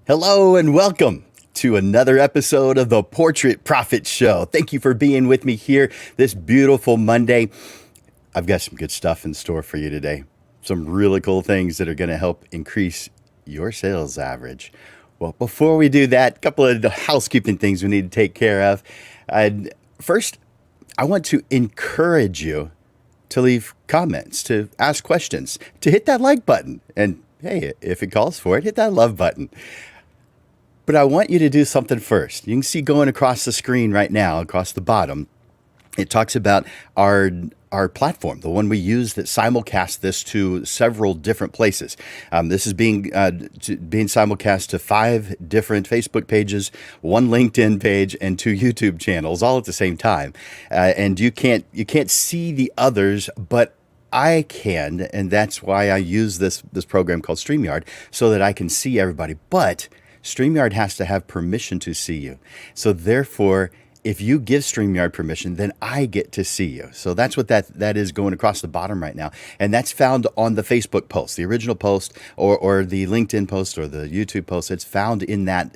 Hello and welcome to another episode of the Portrait Prophet Show. Thank you for being with me here this beautiful Monday. I've got some good stuff in store for you today. Some really cool things that are going to help increase your sales average. Well, before we do that, a couple of housekeeping things we need to take care of. First, I want to encourage you to leave comments, to ask questions, to hit that like button. And hey, if it calls for it, hit that love button. But I want you to do something first. You can see going across the screen right now, across the bottom, it talks about our platform, the one we use that simulcasts this to several different places. This is being simulcast to 5 different Facebook pages, 1 LinkedIn page, and 2 YouTube channels, all at the same time. And you can't see the others, but I can, and that's why I use this program called StreamYard, so that I can see everybody. But StreamYard has to have permission to see you. So therefore, if you give StreamYard permission, then I get to see you. So that's what that is going across the bottom right now. And that's found on the Facebook post, the original post, or the LinkedIn post, or the YouTube post. It's found in that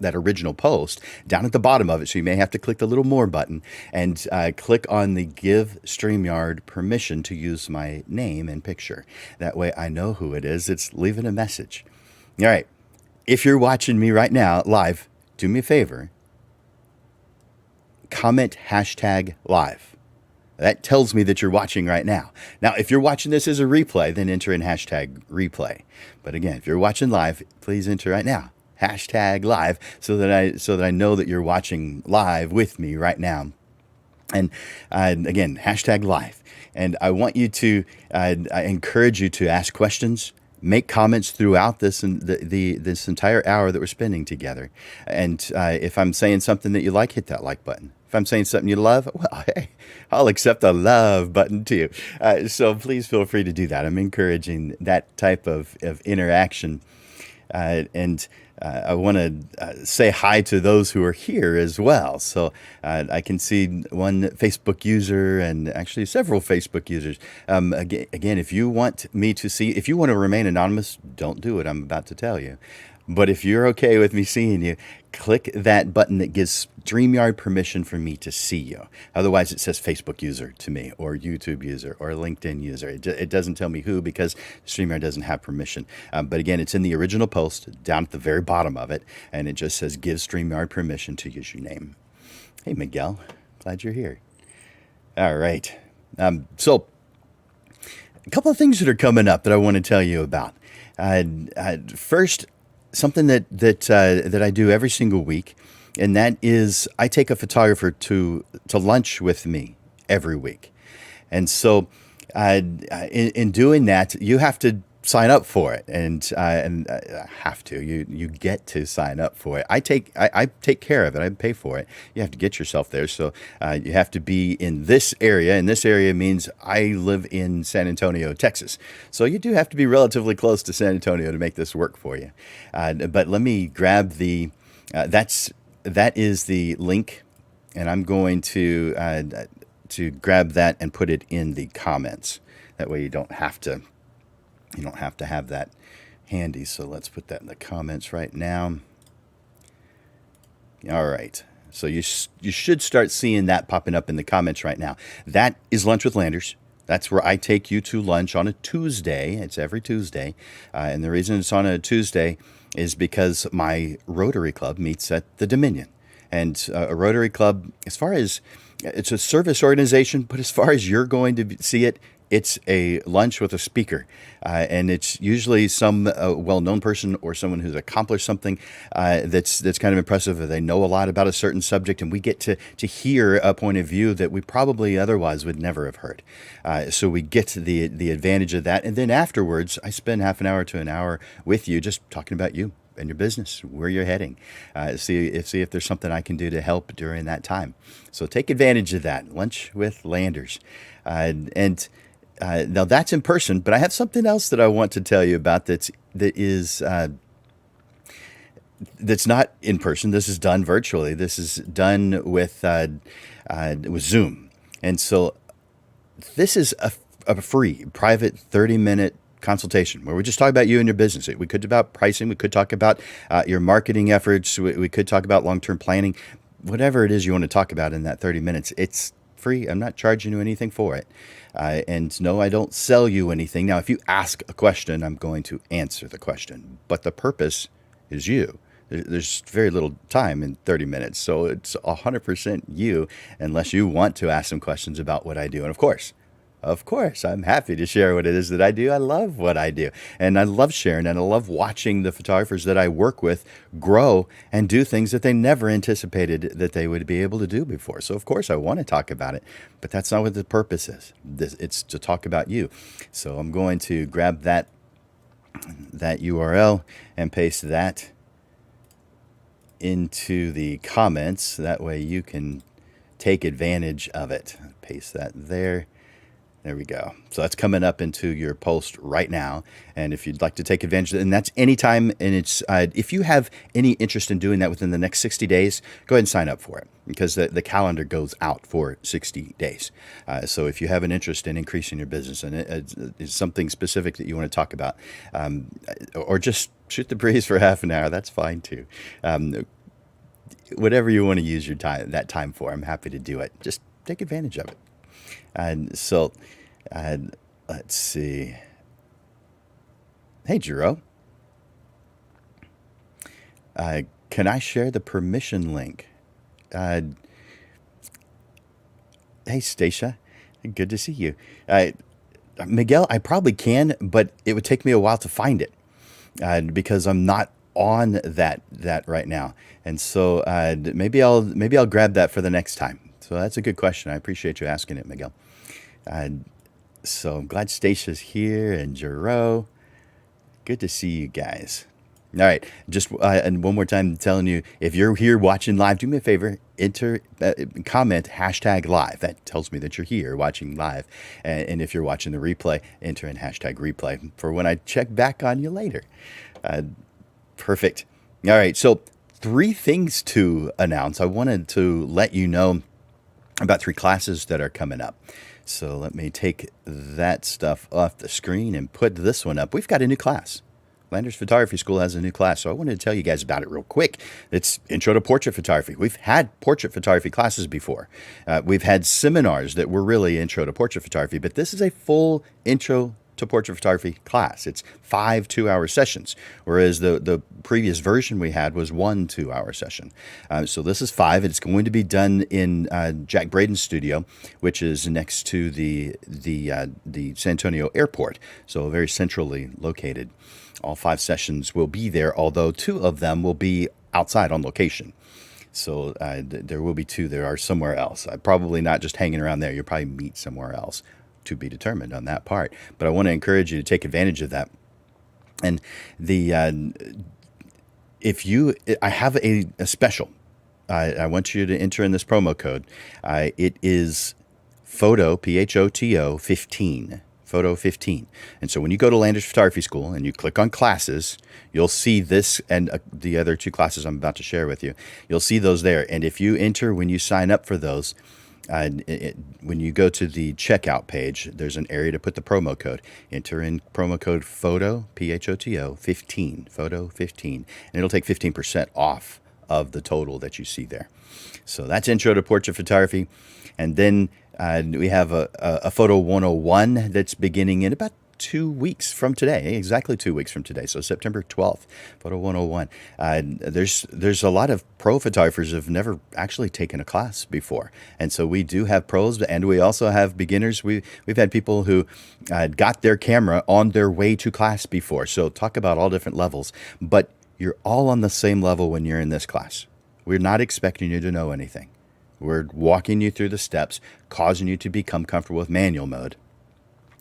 original post down at the bottom of it. So you may have to click the little more button and click on the give StreamYard permission to use my name and picture. That way I know who it is. It's leaving a message. All right. If you're watching me right now live, do me a favor. Comment #live. That tells me that you're watching right now. Now, if you're watching this as a replay, then enter in #replay. But again, if you're watching live, please enter right now. #live so that I know that you're watching live with me right now. And again, #live. And I want you to, I encourage you to ask questions, make comments throughout this and this entire hour that we're spending together. And if I'm saying something that you like, hit that like button. If I'm saying something you love, well, hey, I'll accept a love button too. So please feel free to do that. I'm encouraging that type of interaction. And I want to say hi to those who are here as well. So I can see one Facebook user and actually several Facebook users. Again, if you want me to see, if you want to remain anonymous, don't do it. I'm about to tell you. But if you're okay with me seeing you, click that button that gives StreamYard permission for me to see you. Otherwise, it says Facebook user to me, or YouTube user, or LinkedIn user. It doesn't tell me who, because StreamYard doesn't have permission. But again, it's in the original post down at the very bottom of it, and it just says give StreamYard permission to use your name. Hey, Miguel, glad you're here. All right. So a couple of things that are coming up that I want to tell you about. First, something that I do every single week, and that is I take a photographer to lunch with me every week. And so in doing that, you have to sign up for it, and you get to sign up for it. I take care of it. I pay for it. You have to get yourself there. So you have to be in this area, and this area means I live in San Antonio, Texas. So you do have to be relatively close to San Antonio to make this work for you. But let me grab that is the link, and I'm going to grab that and put it in the comments. That way you don't have to have that handy. So let's put that in the comments right now. All right. So you should start seeing that popping up in the comments right now. That is Lunch with Landers. That's where I take you to lunch on a Tuesday. It's every Tuesday. And the reason it's on a Tuesday is because my Rotary Club meets at the Dominion. And a Rotary Club, as far as it's a service organization, but as far as you're going to see it, it's a lunch with a speaker, and it's usually some well-known person or someone who's accomplished something that's kind of impressive, or they know a lot about a certain subject, and we get to hear a point of view that we probably otherwise would never have heard. So we get the advantage of that, and then afterwards, I spend half an hour to an hour with you just talking about you and your business, where you're heading, see if there's something I can do to help during that time. So take advantage of that. Lunch with Landers. Now that's in person, but I have something else that I want to tell you about that's not in person. This is done virtually. This is done with Zoom. And so this is a free, private 30-minute consultation where we just talk about you and your business. We could talk about pricing. We could talk about your marketing efforts. We could talk about long-term planning. Whatever it is you want to talk about in that 30 minutes, it's free. I'm not charging you anything for it. And no, I don't sell you anything. Now, if you ask a question, I'm going to answer the question. But the purpose is you. There's very little time in 30 minutes. So it's 100% you, unless you want to ask some questions about what I do. And of course, I'm happy to share what it is that I do. I love what I do. And I love sharing, and I love watching the photographers that I work with grow and do things that they never anticipated that they would be able to do before. So, of course, I want to talk about it, but that's not what the purpose is. It's to talk about you. So I'm going to grab that URL and paste that into the comments. That way you can take advantage of it. Paste that there. There we go. So that's coming up into your post right now. And if you'd like to take advantage of it, and that's anytime, and it's if you have any interest in doing that within the next 60 days, go ahead and sign up for it, because the calendar goes out for 60 days. So if you have an interest in increasing your business and it's something specific that you want to talk about, or just shoot the breeze for half an hour, that's fine too. Whatever you want to use that time for, I'm happy to do it. Just take advantage of it. And so, let's see. Hey, Jiro. Can I share the permission link? Hey, Stacia. Good to see you. Miguel, I probably can, but it would take me a while to find it because I'm not on that right now. And so maybe I'll grab that for the next time. So that's a good question. I appreciate you asking it, Miguel. So I'm glad Stacia's here, and Jero. Good to see you guys. All right, just and one more time telling you, if you're here watching live, do me a favor, comment #live. That tells me that you're here watching live. And if you're watching the replay, enter in #replay for when I check back on you later. Perfect. All right, so 3 things to announce. I wanted to let you know about 3 classes that are coming up. So let me take that stuff off the screen and put this one up. We've got a new class. Landers Photography School has a new class, so I wanted to tell you guys about it real quick. It's Intro to Portrait Photography. We've had portrait photography classes before. We've had seminars that were really Intro to Portrait Photography, but this is a full Intro to Portrait Photography class. It's 5 2-hour sessions, whereas the previous version we had was 1 2-hour session. So this is 5. It's going to be done in Jack Braden's studio, which is next to the San Antonio airport, so very centrally located. All 5 sessions will be there, although 2 of them will be outside on location. So there will be 2 that are somewhere else. Probably not just hanging around there. You'll probably meet somewhere else. To be determined on that part, but I want to encourage you to take advantage of that. And I have a special. I want you to enter in this promo code. It is photo PHOTO 15. Photo 15. And so when you go to Landers Photography School and you click on classes, you'll see this and the other 2 classes I'm about to share with you. You'll see those there. And if you enter when you sign up for those, when you go to the checkout page, there's an area to put the promo code. Enter in promo code PHOTO, PHOTO 15, photo 15, and it'll take 15% off of the total that you see there. So that's Intro to Portrait Photography. And then we have a Photo 101 that's beginning in about 2 weeks from today, exactly 2 weeks from today. So September 12th, Photo 101. There's a lot of pro photographers who have never actually taken a class before. And so we do have pros, and we also have beginners. We've had people who got their camera on their way to class before. So talk about all different levels, but you're all on the same level when you're in this class. We're not expecting you to know anything. We're walking you through the steps, causing you to become comfortable with manual mode.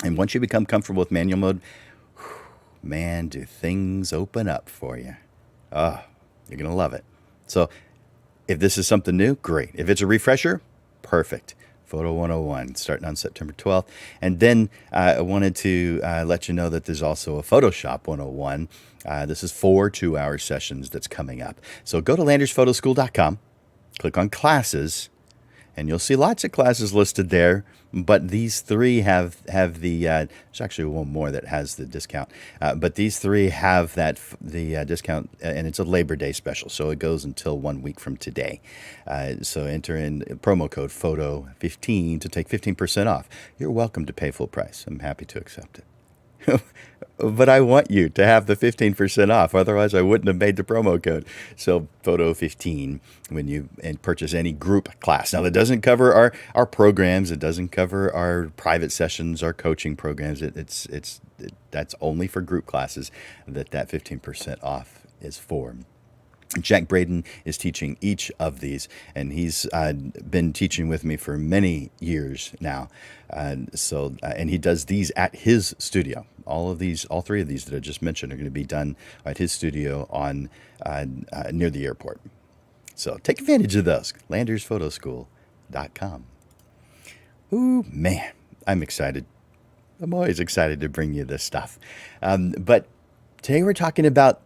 And once you become comfortable with manual mode, man, do things open up for you. Oh, you're going to love it. So if this is something new, great. If it's a refresher, perfect. Photo 101, starting on September 12th. And then I wanted to let you know that there's also a Photoshop 101. This is 4 2-hour sessions that's coming up. So go to landersphotoschool.com, click on classes, And you'll see lots of classes listed there, but these three have the there's actually one more that has the discount, but these three have the discount, and it's a Labor Day special, so it goes until 1 week from today. So enter in promo code photo15 to take 15% off. You're welcome to pay full price. I'm happy to accept it. But I want you to have the 15% off. Otherwise, I wouldn't have made the promo code. So photo 15 when you purchase any group class. Now, that doesn't cover our programs. It doesn't cover our private sessions, our coaching programs. That's only for group classes that 15% off is for. Jack Braden is teaching each of these, and he's been teaching with me for many years now. And he does these at his studio. All three of these that I just mentioned are going to be done at his studio on near the airport. So take advantage of those. LandersPhotoschool.com. Ooh, man, I'm excited. I'm always excited to bring you this stuff. But today we're talking about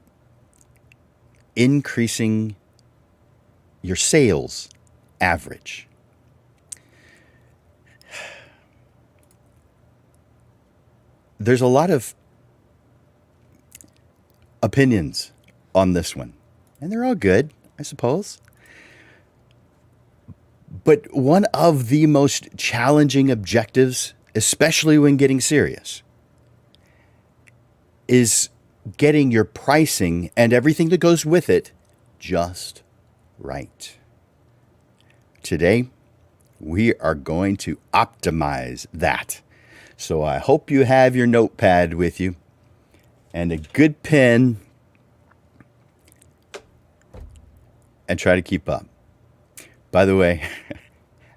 increasing your sales average. There's a lot of opinions on this one, and they're all good, I suppose. But one of the most challenging objectives, especially when getting serious, is getting your pricing and everything that goes with it just right. Today, we are going to optimize that. So I hope you have your notepad with you and a good pen and try to keep up. By the way,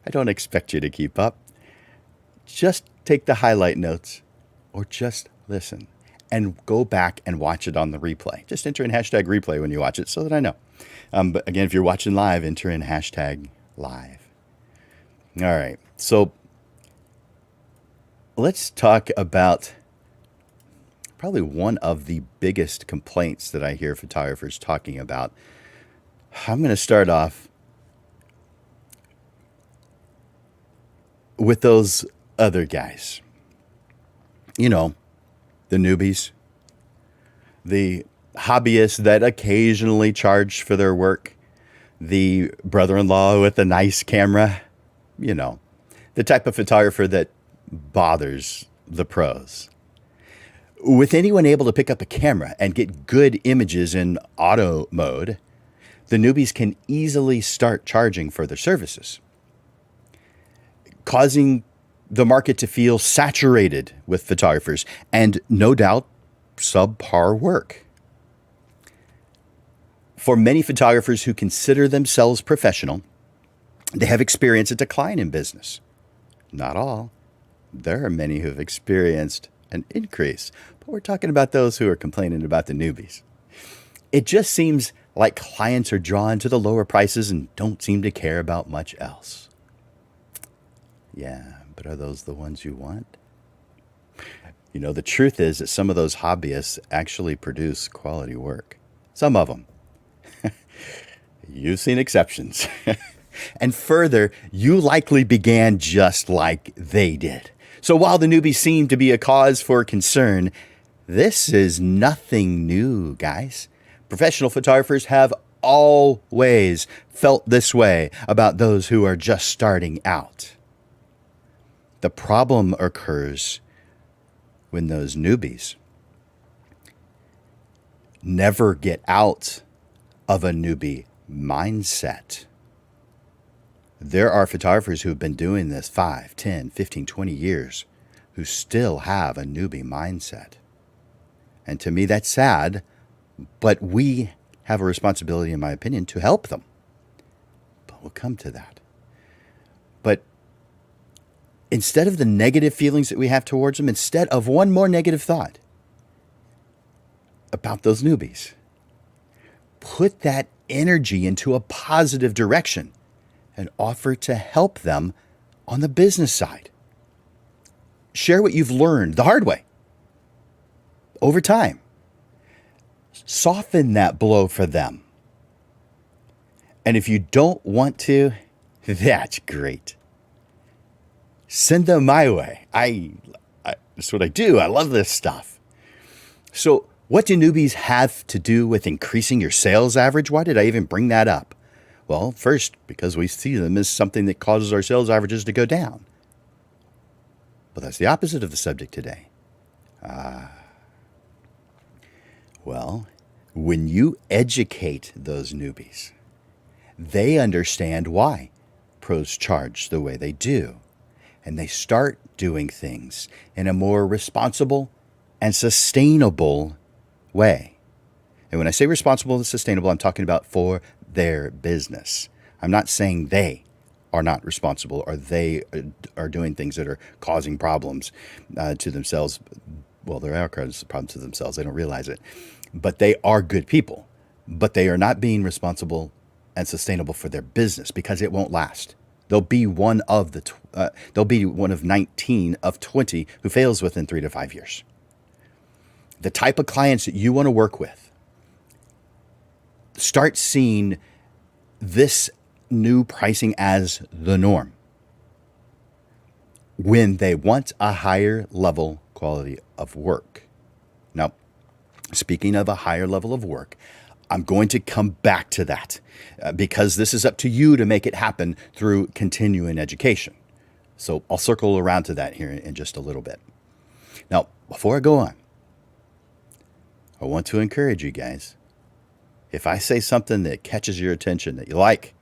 I don't expect you to keep up. Just take the highlight notes or just listen. And go back and watch it on the replay. Just enter in hashtag replay when you watch it so that I know. But again, if you're watching live, enter in hashtag live. All right. So let's talk about probably one of the biggest complaints that I hear photographers talking about. I'm going to start off with those other guys. You know, the newbies, the hobbyists that occasionally charge for their work, the brother-in-law with a nice camera, you know, the type of photographer that bothers the pros. With anyone able to pick up a camera and get good images in auto mode, the newbies can easily start charging for their services, causing the market to feel saturated with photographers and, no doubt, subpar work. For many photographers who consider themselves professional, they have experienced a decline in business. Not all. There are many who have experienced an increase, but we're talking about those who are complaining about the newbies. It just seems like clients are drawn to the lower prices and don't seem to care about much else. Yeah. But are those the ones you want? You know, the truth is that some of those hobbyists actually produce quality work. Some of them. You've seen exceptions. And further, you likely began just like they did. So while the newbies seem to be a cause for concern, this is nothing new, guys. Professional photographers have always felt this way about those who are just starting out. The problem occurs when those newbies never get out of a newbie mindset. There are photographers who have been doing this 5, 10, 15, 20 years who still have a newbie mindset. And to me, that's sad, but we have a responsibility, in my opinion, to help them. But we'll come to that. But instead of the negative feelings that we have towards them, instead of one more negative thought about those newbies, put that energy into a positive direction and offer to help them on the business side. Share what you've learned the hard way over time. Soften that blow for them. And if you don't want to, That's great. Send them my way. That's what I do. I love this stuff. So what do newbies have to do with increasing your sales average? Why did I even bring that up? Well, first, because we see them as something that causes our sales averages to go down. But that's the opposite of the subject today. Well, when you educate those newbies, they understand why pros charge the way they do. And they start doing things in a more responsible and sustainable way. And when I say responsible and sustainable, I'm talking about for their business. I'm not saying they are not responsible or they are doing things that are causing problems to themselves. Well, they are causing problems to themselves. They don't realize it. But they are good people. But they are not being responsible and sustainable for their business because it won't last. They'll be one of 19 of 20 who fails within 3 to 5 years. The type of clients that you want to work with, start seeing this new pricing as the norm when they want a higher level quality of work. Now, speaking of a higher level of work, I'm going to come back to that because this is up to you to make it happen through continuing education. So I'll circle around to that here in just a little bit. Now, before I go on, I want to encourage you guys. If I say something that catches your attention that you like,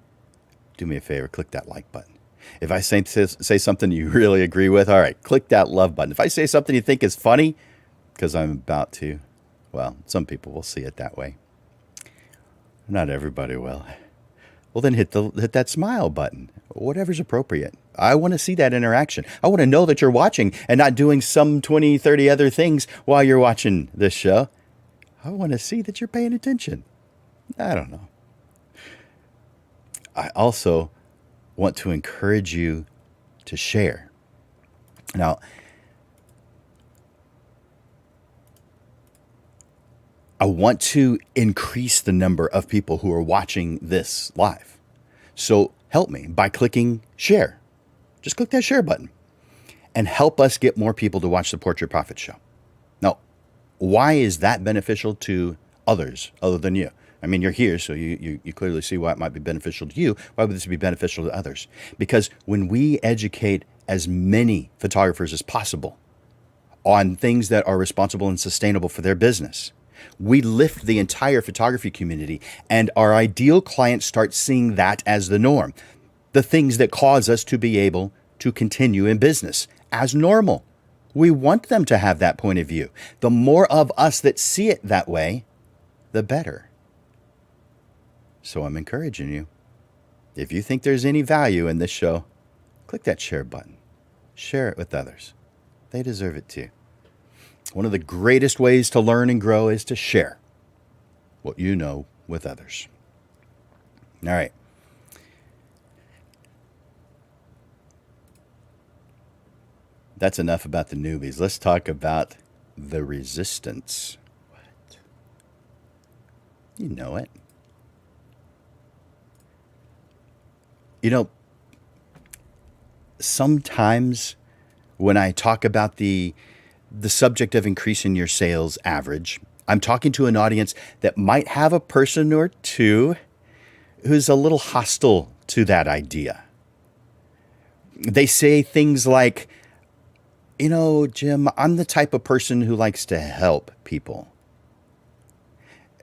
do me a favor, click that like button. If I say something you really agree with, all right, click that love button. If I say something you think is funny, because I'm about to, well, some people will see it that way. Not everybody will. Well, then hit that smile button, whatever's appropriate. I want to see that interaction. I want to know that you're watching and not doing some 20, 30 other things while you're watching this show. I want to see that you're paying attention. I don't know. I also want to encourage you to share. Now, I want to increase the number of people who are watching this live. So help me by clicking share. Just click that share button and help us get more people to watch the Portrait Profit Show. Now, why is that beneficial to others other than you? I mean, you're here, so you clearly see why it might be beneficial to you. Why would this be beneficial to others? Because when we educate as many photographers as possible on things that are responsible and sustainable for their business, we lift the entire photography community, and our ideal clients start seeing that as the norm. The things that cause us to be able to continue in business as normal. We want them to have that point of view. The more of us that see it that way, the better. So I'm encouraging you. If you think there's any value in this show, click that share button. Share it with others. They deserve it too. One of the greatest ways to learn and grow is to share what you know with others. All right. That's enough about the newbies. Let's talk about the resistance. What? You know it. You know, sometimes when I talk about the subject of increasing your sales average, I'm talking to an audience that might have a person or two who's a little hostile to that idea. They say things like, you know, Jim, I'm the type of person who likes to help people.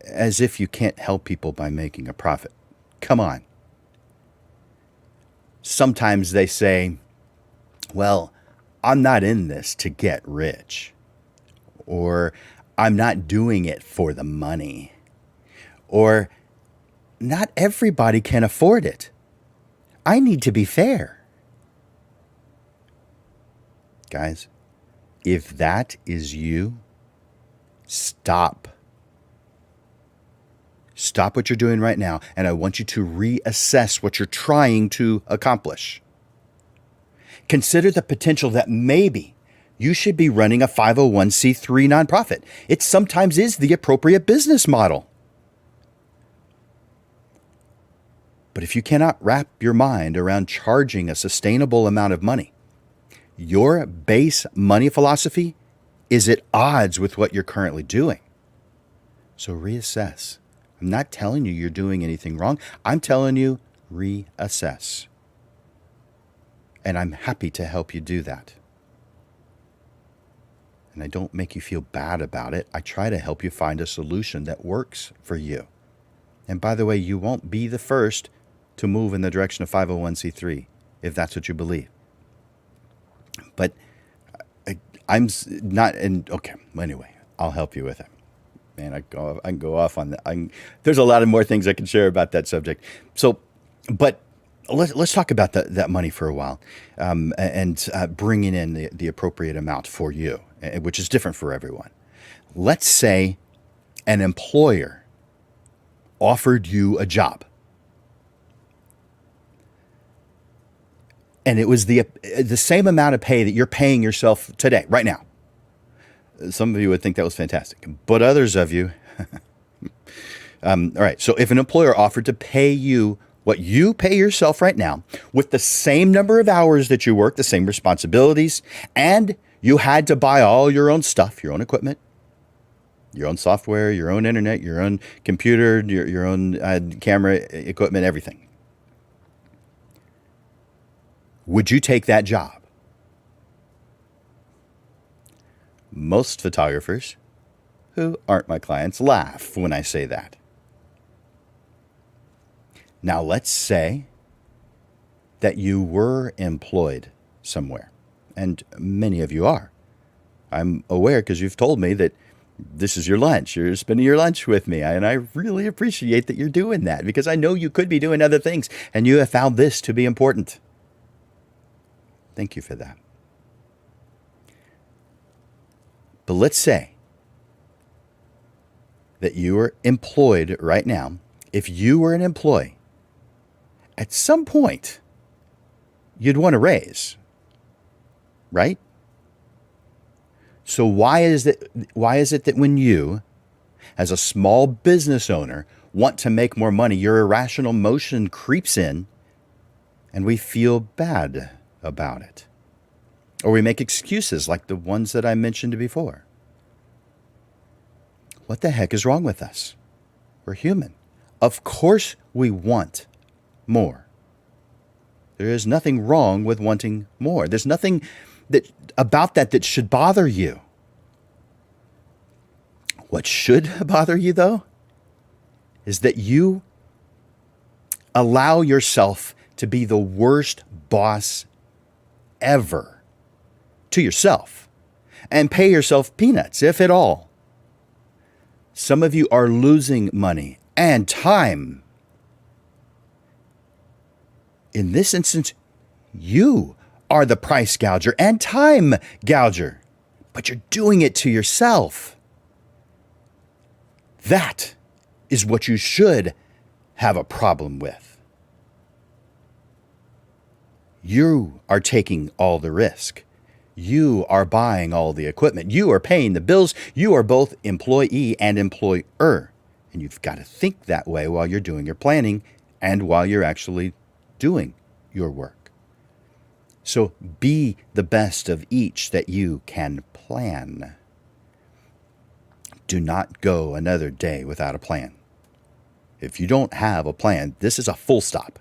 As if you can't help people by making a profit. Come on. Sometimes they say, well, I'm not in this to get rich, or I'm not doing it for the money, or not everybody can afford it. I need to be fair. Guys, if that is you, stop. Stop what you're doing right now, and I want you to reassess what you're trying to accomplish. Consider the potential that maybe you should be running a 501c3 nonprofit. It sometimes is the appropriate business model. But if you cannot wrap your mind around charging a sustainable amount of money, your base money philosophy is at odds with what you're currently doing. So reassess. I'm not telling you you're doing anything wrong. I'm telling you reassess. And I'm happy to help you do that. And I don't make you feel bad about it. I try to help you find a solution that works for you. And by the way, you won't be the first to move in the direction of 501c3 if that's what you believe. But I'm not, and okay, anyway, I'll help you with it. Man, I can go off on that. There's a lot of more things I can share about that subject. So, but let's talk about that money for a while, and bringing in the appropriate amount for you, which is different for everyone. Let's say an employer offered you a job, and it was the same amount of pay that you're paying yourself today, right now. Some of you would think that was fantastic, but others of you, all right. So if an employer offered to pay you what you pay yourself right now with the same number of hours that you work, the same responsibilities, and you had to buy all your own stuff, your own equipment, your own software, your own internet, your own computer, your own camera equipment, everything. Would you take that job? Most photographers, who aren't my clients, laugh when I say that. Now, let's say that you were employed somewhere, and many of you are. I'm aware because you've told me that this is your lunch. You're spending your lunch with me, and I really appreciate that you're doing that because I know you could be doing other things, and you have found this to be important. Thank you for that. But let's say that you are employed right now. If you were an employee, at some point, you'd want a raise, right? So why is it that when you, as a small business owner, want to make more money, your irrational motion creeps in and we feel bad about it? Or we make excuses like the ones that I mentioned before. What the heck is wrong with us? We're human. Of course we want more. There is nothing wrong with wanting more. There's nothing about that should bother you. What should bother you, though, is that you allow yourself to be the worst boss ever to yourself and pay yourself peanuts, if at all. Some of you are losing money and time. In this instance, you are the price gouger and time gouger, but you're doing it to yourself. That is what you should have a problem with. You are taking all the risk. You are buying all the equipment. You are paying the bills. You are both employee and employer. And you've got to think that way while you're doing your planning and while you're actually doing your work. So be the best of each that you can plan. Do not go another day without a plan. If you don't have a plan, this is a full stop.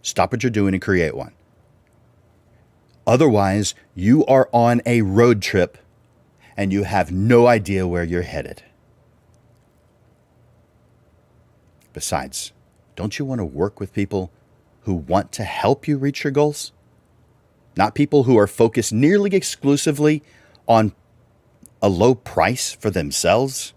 Stop what you're doing and create one. Otherwise, you are on a road trip and you have no idea where you're headed. Besides, don't you want to work with people who want to help you reach your goals? Not people who are focused nearly exclusively on a low price for themselves?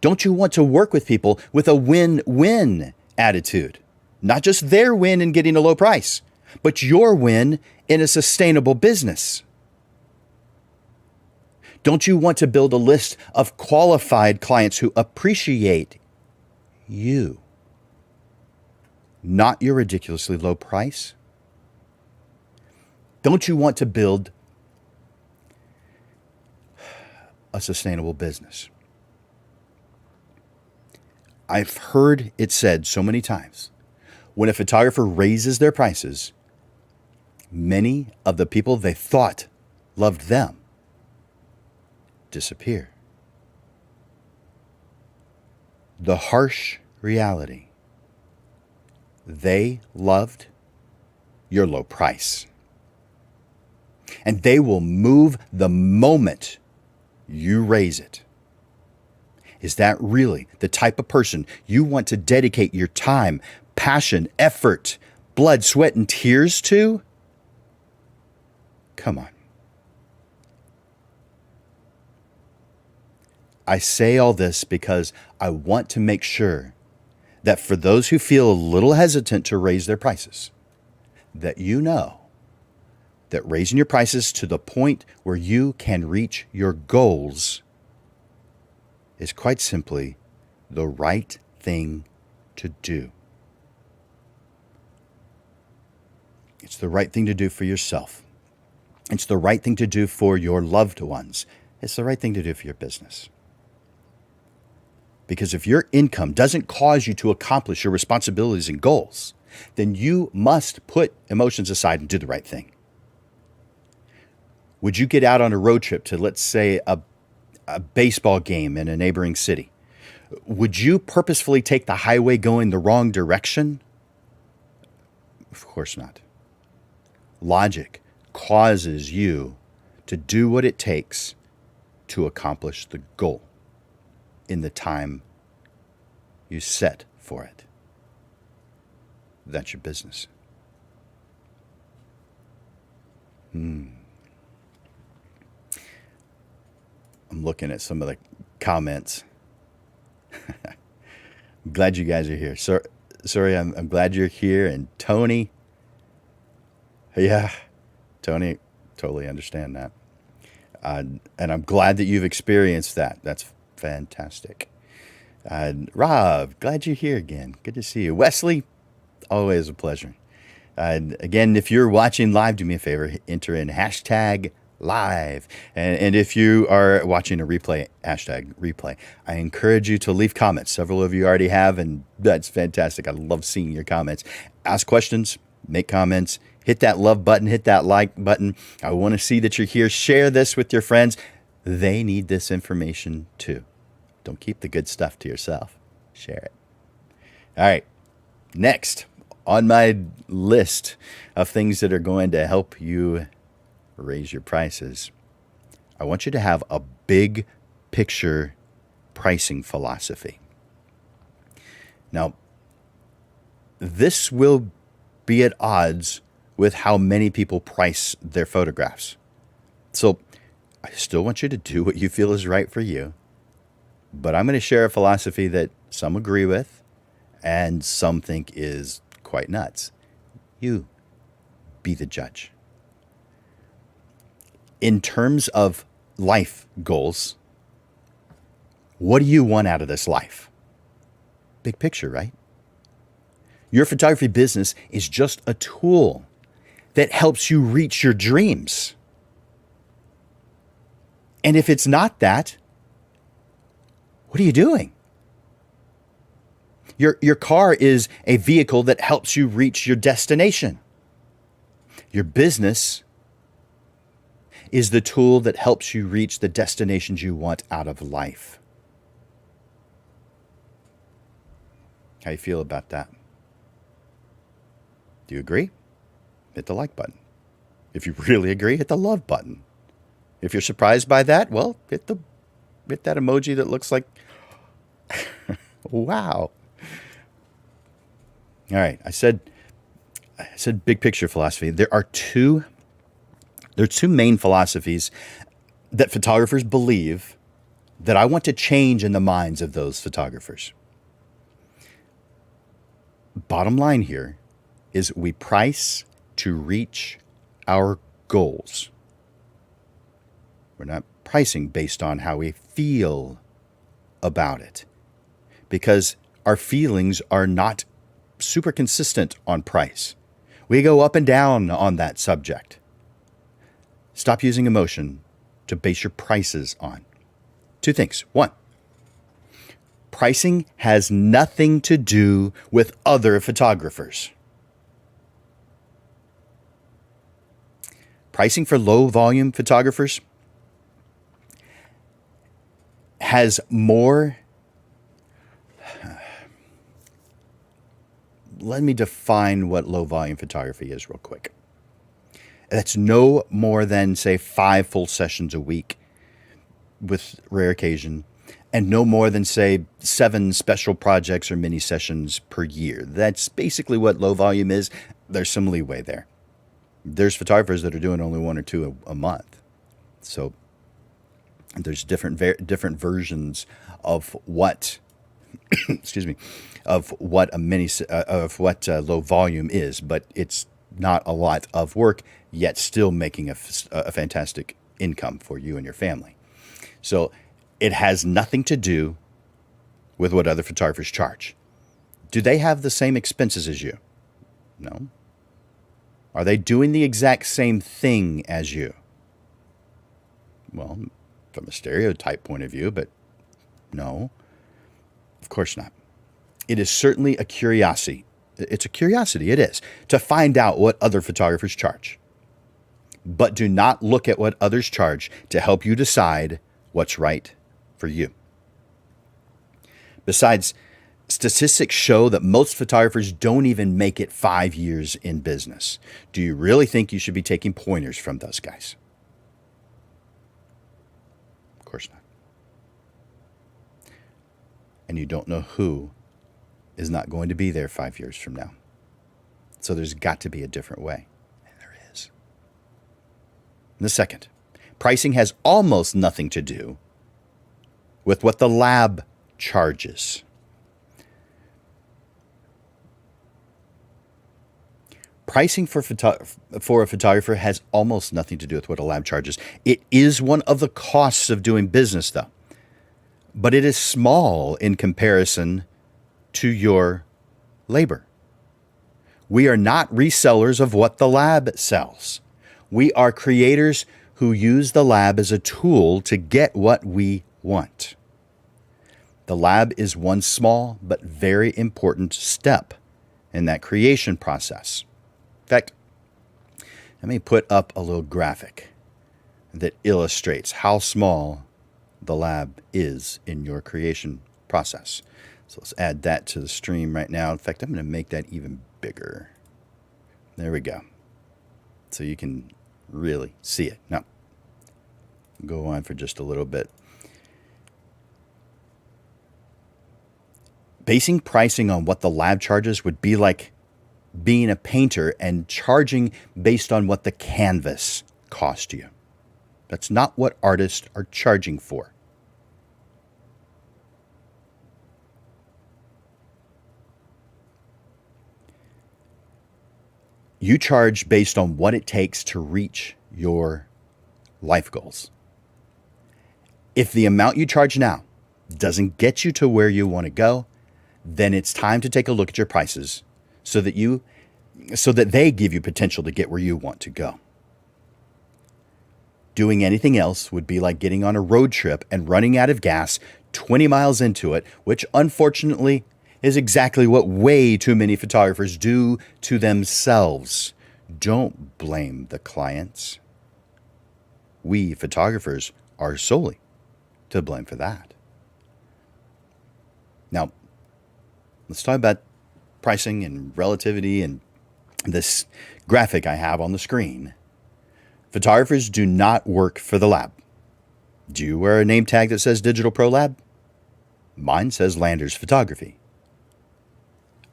Don't you want to work with people with a win-win attitude? Not just their win in getting a low price, but your win in a sustainable business. Don't you want to build a list of qualified clients who appreciate you, not your ridiculously low price? Don't you want to build a sustainable business? I've heard it said so many times, When a photographer raises their prices, many of the people they thought loved them disappear. The harsh reality: they loved your low price. And they will move the moment you raise it. Is that really the type of person you want to dedicate your time, passion, effort, blood, sweat, and tears to? Come on. I say all this because I want to make sure that for those who feel a little hesitant to raise their prices, that you know that raising your prices to the point where you can reach your goals is quite simply the right thing to do. It's the right thing to do for yourself. It's the right thing to do for your loved ones. It's the right thing to do for your business. Because if your income doesn't cause you to accomplish your responsibilities and goals, then you must put emotions aside and do the right thing. Would you get out on a road trip to, let's say, a baseball game in a neighboring city? Would you purposefully take the highway going the wrong direction? Of course not. Logic causes you to do what it takes to accomplish the goal in the time you set for it. That's your business. I'm looking at some of the comments. I'm glad you guys are here. Sorry, I'm glad you're here. And Tony, yeah, Tony, totally understand that. And I'm glad that you've experienced that. That's fantastic. Rob, glad you're here again. Good to see you. Wesley, always a pleasure. Again, if you're watching live, do me a favor, enter in hashtag live. And if you are watching a replay, hashtag replay, I encourage you to leave comments. Several of you already have, and that's fantastic. I love seeing your comments. Ask questions, make comments, hit that love button, hit that like button. I want to see that you're here. Share this with your friends. They need this information too. Don't keep the good stuff to yourself. Share it. All right. Next on my list of things that are going to help you raise your prices, I want you to have a big picture pricing philosophy. Now, this will be at odds with how many people price their photographs. So I still want you to do what you feel is right for you, but I'm going to share a philosophy that some agree with and some think is quite nuts. You be the judge. In terms of life goals, what do you want out of this life? Big picture, right? Your photography business is just a tool that helps you reach your dreams. And if it's not that, what are you doing? Your car is a vehicle that helps you reach your destination. Your business is the tool that helps you reach the destinations you want out of life. How you feel about that? Do you agree? Hit the like button. If you really agree, hit the love button. If you're surprised by that, well, hit that emoji that looks like, wow. All right, I said big picture philosophy. There are two main philosophies that photographers believe that I want to change in the minds of those photographers. Bottom line here is we price to reach our goals. We're not pricing based on how we feel about it, because our feelings are not super consistent on price. We go up and down on that subject. Stop using emotion to base your prices on. Two things. One, Pricing has nothing to do with other photographers. Pricing for low volume photographers has more. Let me define what low volume photography is real quick. That's no more than, say, 5 full sessions a week with rare occasion, and no more than, say, 7 special projects or mini sessions per year. That's basically what low volume is. There's some leeway there. There's photographers that are doing only 1 or 2 a month. So there's different versions of what excuse me, of what low volume is, but it's not a lot of work, yet still making a fantastic income for you and your family. So it has nothing to do with what other photographers charge. Do they have the same expenses as you? No. Are they doing the exact same thing as you? Well, from a stereotype point of view, but no. Of course not. It is certainly a curiosity. It's a curiosity, it is, to find out what other photographers charge. But do not look at what others charge to help you decide what's right for you. Besides, statistics show that most photographers don't even make it 5 years in business. Do you really think you should be taking pointers from those guys? Of course not. And you don't know who is not going to be there 5 years from now. So there's got to be a different way. And there is. And the second, pricing has almost nothing to do with what the lab charges. Pricing for a photographer has almost nothing to do with what a lab charges. It is one of the costs of doing business, though. But it is small in comparison to your labor. We are not resellers of what the lab sells. We are creators who use the lab as a tool to get what we want. The lab is one small but very important step in that creation process. In fact, let me put up a little graphic that illustrates how small the lab is in your creation process. So let's add that to the stream right now. In fact, I'm going to make that even bigger. There we go. So you can really see it. Now, go on for just a little bit. Basing pricing on what the lab charges would be like being a painter and charging based on what the canvas cost you. That's not what artists are charging for. You charge based on what it takes to reach your life goals. If the amount you charge now doesn't get you to where you want to go, then it's time to take a look at your prices so that they give you potential to get where you want to go. Doing anything else would be like getting on a road trip and running out of gas 20 miles into it, which unfortunately is exactly what way too many photographers do to themselves. Don't blame the clients. We photographers are solely to blame for that. Now, let's talk about pricing and relativity and this graphic I have on the screen. Photographers do not work for the lab. Do you wear a name tag that says Digital Pro Lab? Mine says Landers Photography.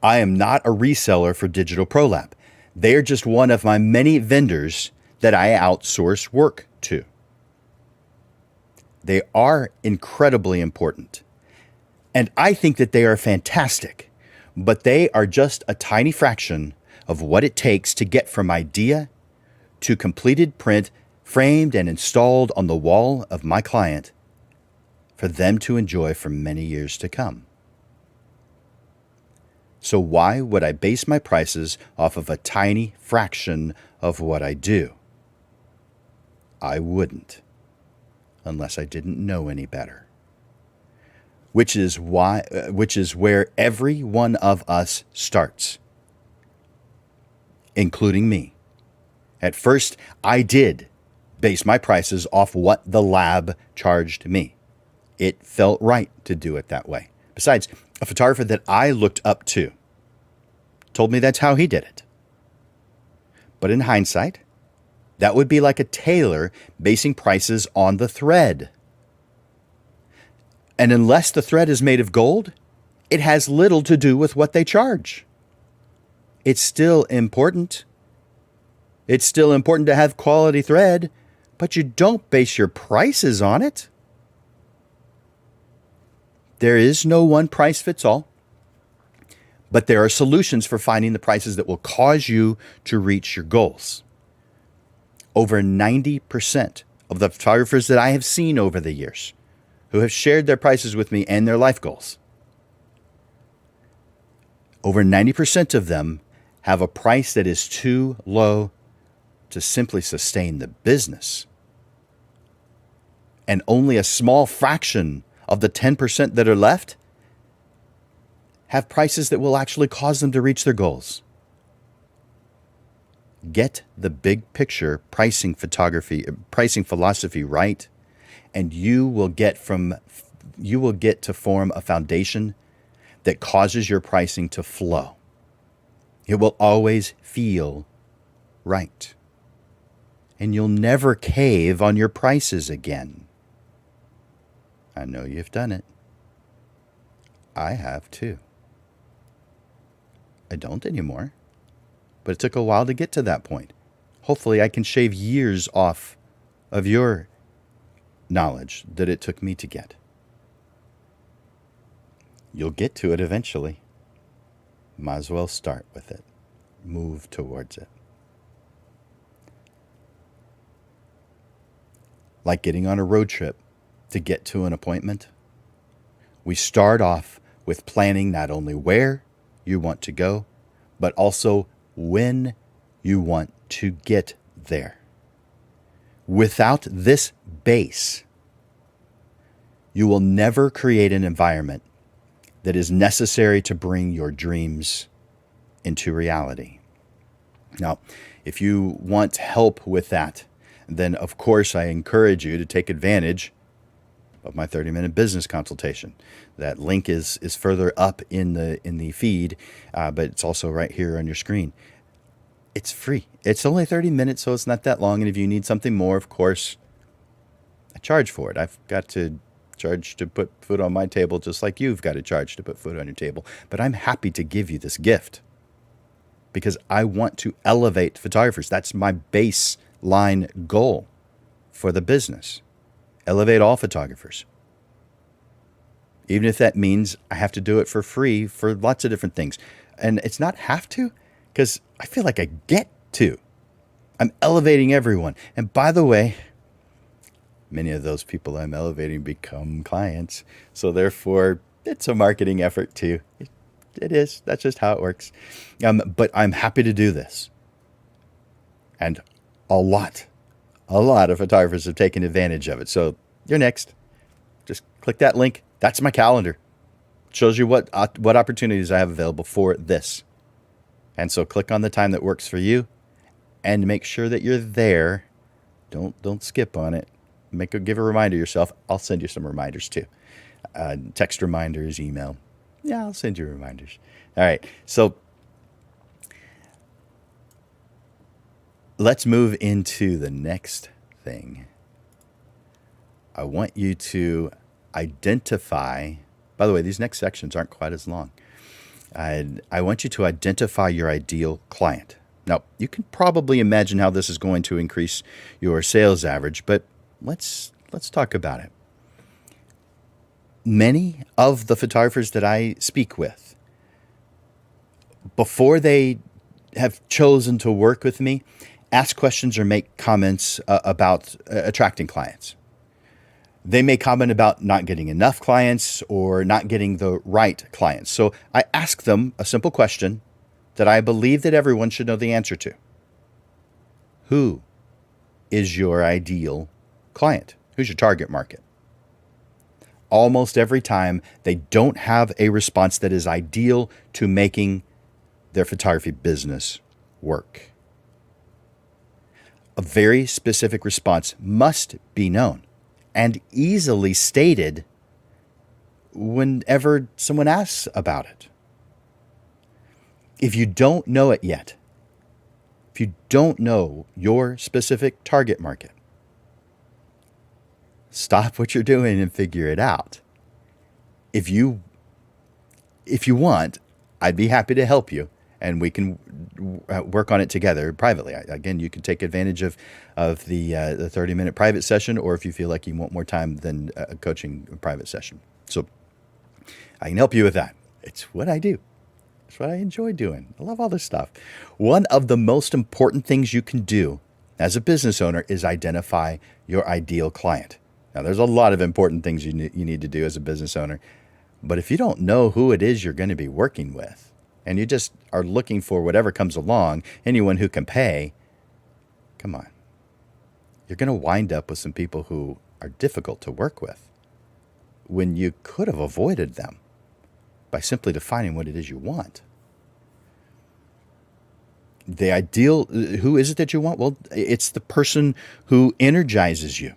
I am not a reseller for Digital Pro Lab. They are just one of my many vendors that I outsource work to. They are incredibly important. And I think that they are fantastic, but they are just a tiny fraction of what it takes to get from idea to completed print, framed and installed on the wall of my client for them to enjoy for many years to come. So why would I base my prices off of a tiny fraction of what I do? I wouldn't, unless I didn't know any better. which is where every one of us starts, including me. At first, I did base my prices off what the lab charged me. It felt right to do it that way. Besides, a photographer that I looked up to told me that's how he did it. But in hindsight, that would be like a tailor basing prices on the thread. And unless the thread is made of gold, it has little to do with what they charge. It's still important. It's still important to have quality thread, but you don't base your prices on it. There is no one price fits all, but there are solutions for finding the prices that will cause you to reach your goals. Over 90% of the photographers that I have seen over the years who have shared their prices with me and their life goals, over 90% of them have a price that is too low to simply sustain the business. And only a small fraction of the 10% that are left have prices that will actually cause them to reach their goals. Get the big picture pricing philosophy right, and you will get to form a foundation that causes your pricing to flow. It will always feel right. And you'll never cave on your prices again. I know you've done it. I have too. I don't anymore, but it took a while to get to that point. Hopefully I can shave years off of your knowledge that it took me to get. You'll get to it eventually. Might as well start with it. Move towards it. Like getting on a road trip to get to an appointment. We start off with planning not only where you want to go, but also when you want to get there. Without this base, you will never create an environment that is necessary to bring your dreams into reality. Now, if you want help with that, then of course I encourage you to take advantage of my 30-minute business consultation. That link is further up in the feed, but it's also right here on your screen. It's free. It's only 30 minutes, so it's not that long. And if you need something more, of course, I charge for it. I've got to charge to put food on my table, just like you've got to charge to put food on your table. But I'm happy to give you this gift because I want to elevate photographers. That's my baseline goal for the business. Elevate all photographers. Even if that means I have to do it for free for lots of different things. And it's not have to, because I feel like I get to. I'm elevating everyone. And by the way, many of those people I'm elevating become clients. So therefore, it's a marketing effort too. It is. That's just how it works. But I'm happy to do this. And a lot of photographers have taken advantage of it. So you're next. Just click that link. That's my calendar. It shows you what opportunities I have available for this. And so click on the time that works for you and make sure that you're there. Don't skip on it. Give a reminder yourself. I'll send you some reminders too. Text reminders, email. Yeah, I'll send you reminders. All right. So let's move into the next thing. I want you to identify, by the way, these next sections aren't quite as long. I want you to identify your ideal client. Now, you can probably imagine how this is going to increase your sales average, but let's talk about it. Many of the photographers that I speak with, before they have chosen to work with me, ask questions or make comments about attracting clients. They may comment about not getting enough clients or not getting the right clients. So I ask them a simple question that I believe that everyone should know the answer to. Who is your ideal client? Who's your target market? almost every time they don't have a response that is ideal to making their photography business work. A very specific response must be known and easily stated whenever someone asks about it. If you don't know it yet, if you don't know your specific target market, stop what you're doing and figure it out. If you want, I'd be happy to help you, and we can work on it together privately. Again, you can take advantage of the 30-minute private session, or if you feel like you want more time than a coaching private session. So I can help you with that. It's what I do. It's what I enjoy doing. I love all this stuff. One of the most important things you can do as a business owner is identify your ideal client. Now, there's a lot of important things you need to do as a business owner, but if you don't know who it is you're going to be working with, and you just are looking for whatever comes along, anyone who can pay, come on. You're going to wind up with some people who are difficult to work with when you could have avoided them by simply defining what it is you want. The ideal, who is it that you want? Well, it's the person who energizes you,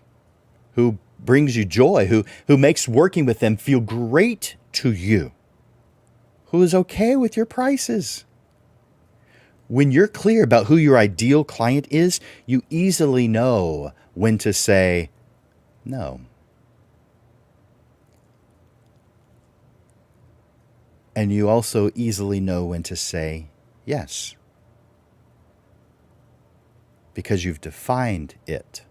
who brings you joy, who makes working with them feel great to you, who is okay with your prices. When you're clear about who your ideal client is, you easily know when to say no. And you also easily know when to say yes, because you've defined it.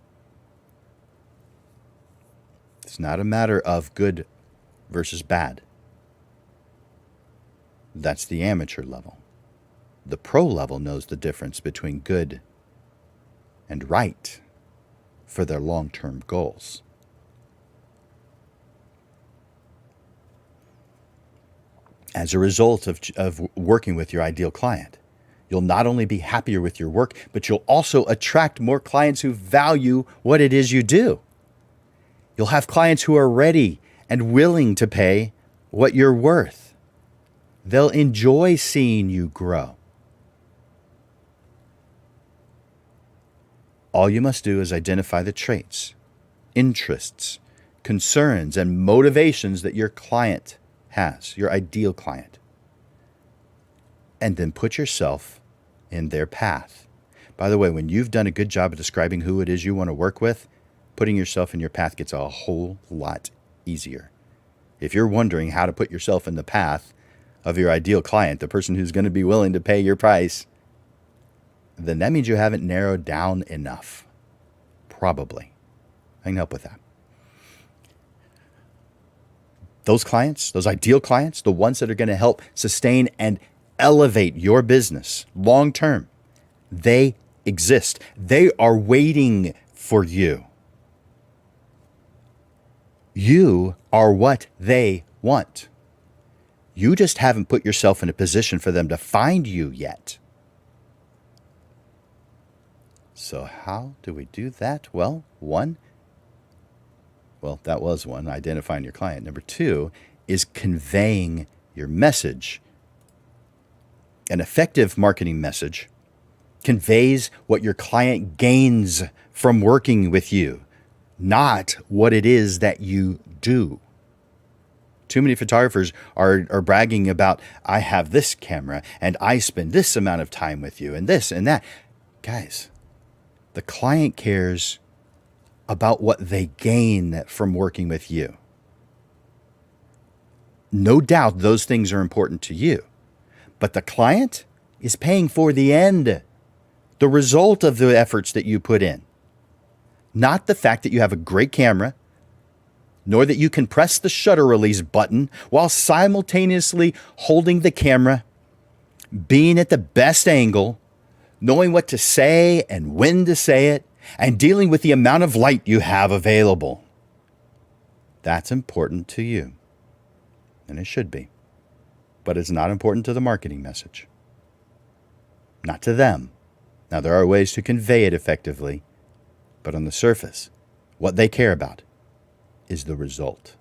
It's not a matter of good versus bad. That's the amateur level. The pro level knows the difference between good and right for their long-term goals. As a result of working with your ideal client, you'll not only be happier with your work, but you'll also attract more clients who value what it is you do. You'll have clients who are ready and willing to pay what you're worth. They'll enjoy seeing you grow. All you must do is identify the traits, interests, concerns, and motivations that your client has, your ideal client, and then put yourself in their path. By the way, when you've done a good job of describing who it is you want to work with, putting yourself in your path gets a whole lot easier. If you're wondering how to put yourself in the path of your ideal client, the person who's going to be willing to pay your price, then that means you haven't narrowed down enough. Probably. I can help with that. Those clients, those ideal clients, the ones that are going to help sustain and elevate your business long term, they exist. They are waiting for you. You are what they want. You just haven't put yourself in a position for them to find you yet. So how do we do that? Well, that was one, identifying your client. Number two is conveying your message. An effective marketing message conveys what your client gains from working with you, not what it is that you do. Too many photographers are bragging about, I have this camera and I spend this amount of time with you and this and that. Guys, the client cares about what they gain from working with you. No doubt those things are important to you, but the client is paying for the end, the result of the efforts that you put in. Not the fact that you have a great camera, nor that you can press the shutter release button while simultaneously holding the camera, being at the best angle, knowing what to say and when to say it, and dealing with the amount of light you have available. That's important to you, and it should be. But it's not important to the marketing message. Not to them. Now, there are ways to convey it effectively, but on the surface, what they care about is the result.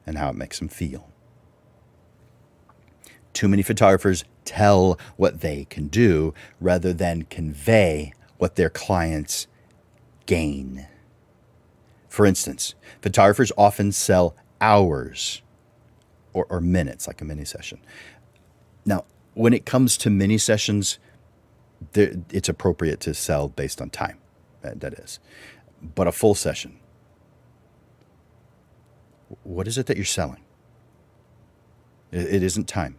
and how it makes them feel. Too many photographers tell what they can do rather than convey what their clients gain. For instance, photographers often sell hours or minutes, like a mini session. Now, when it comes to mini sessions, it's appropriate to sell based on time. That is. But a full session, what is it that you're selling? It isn't time.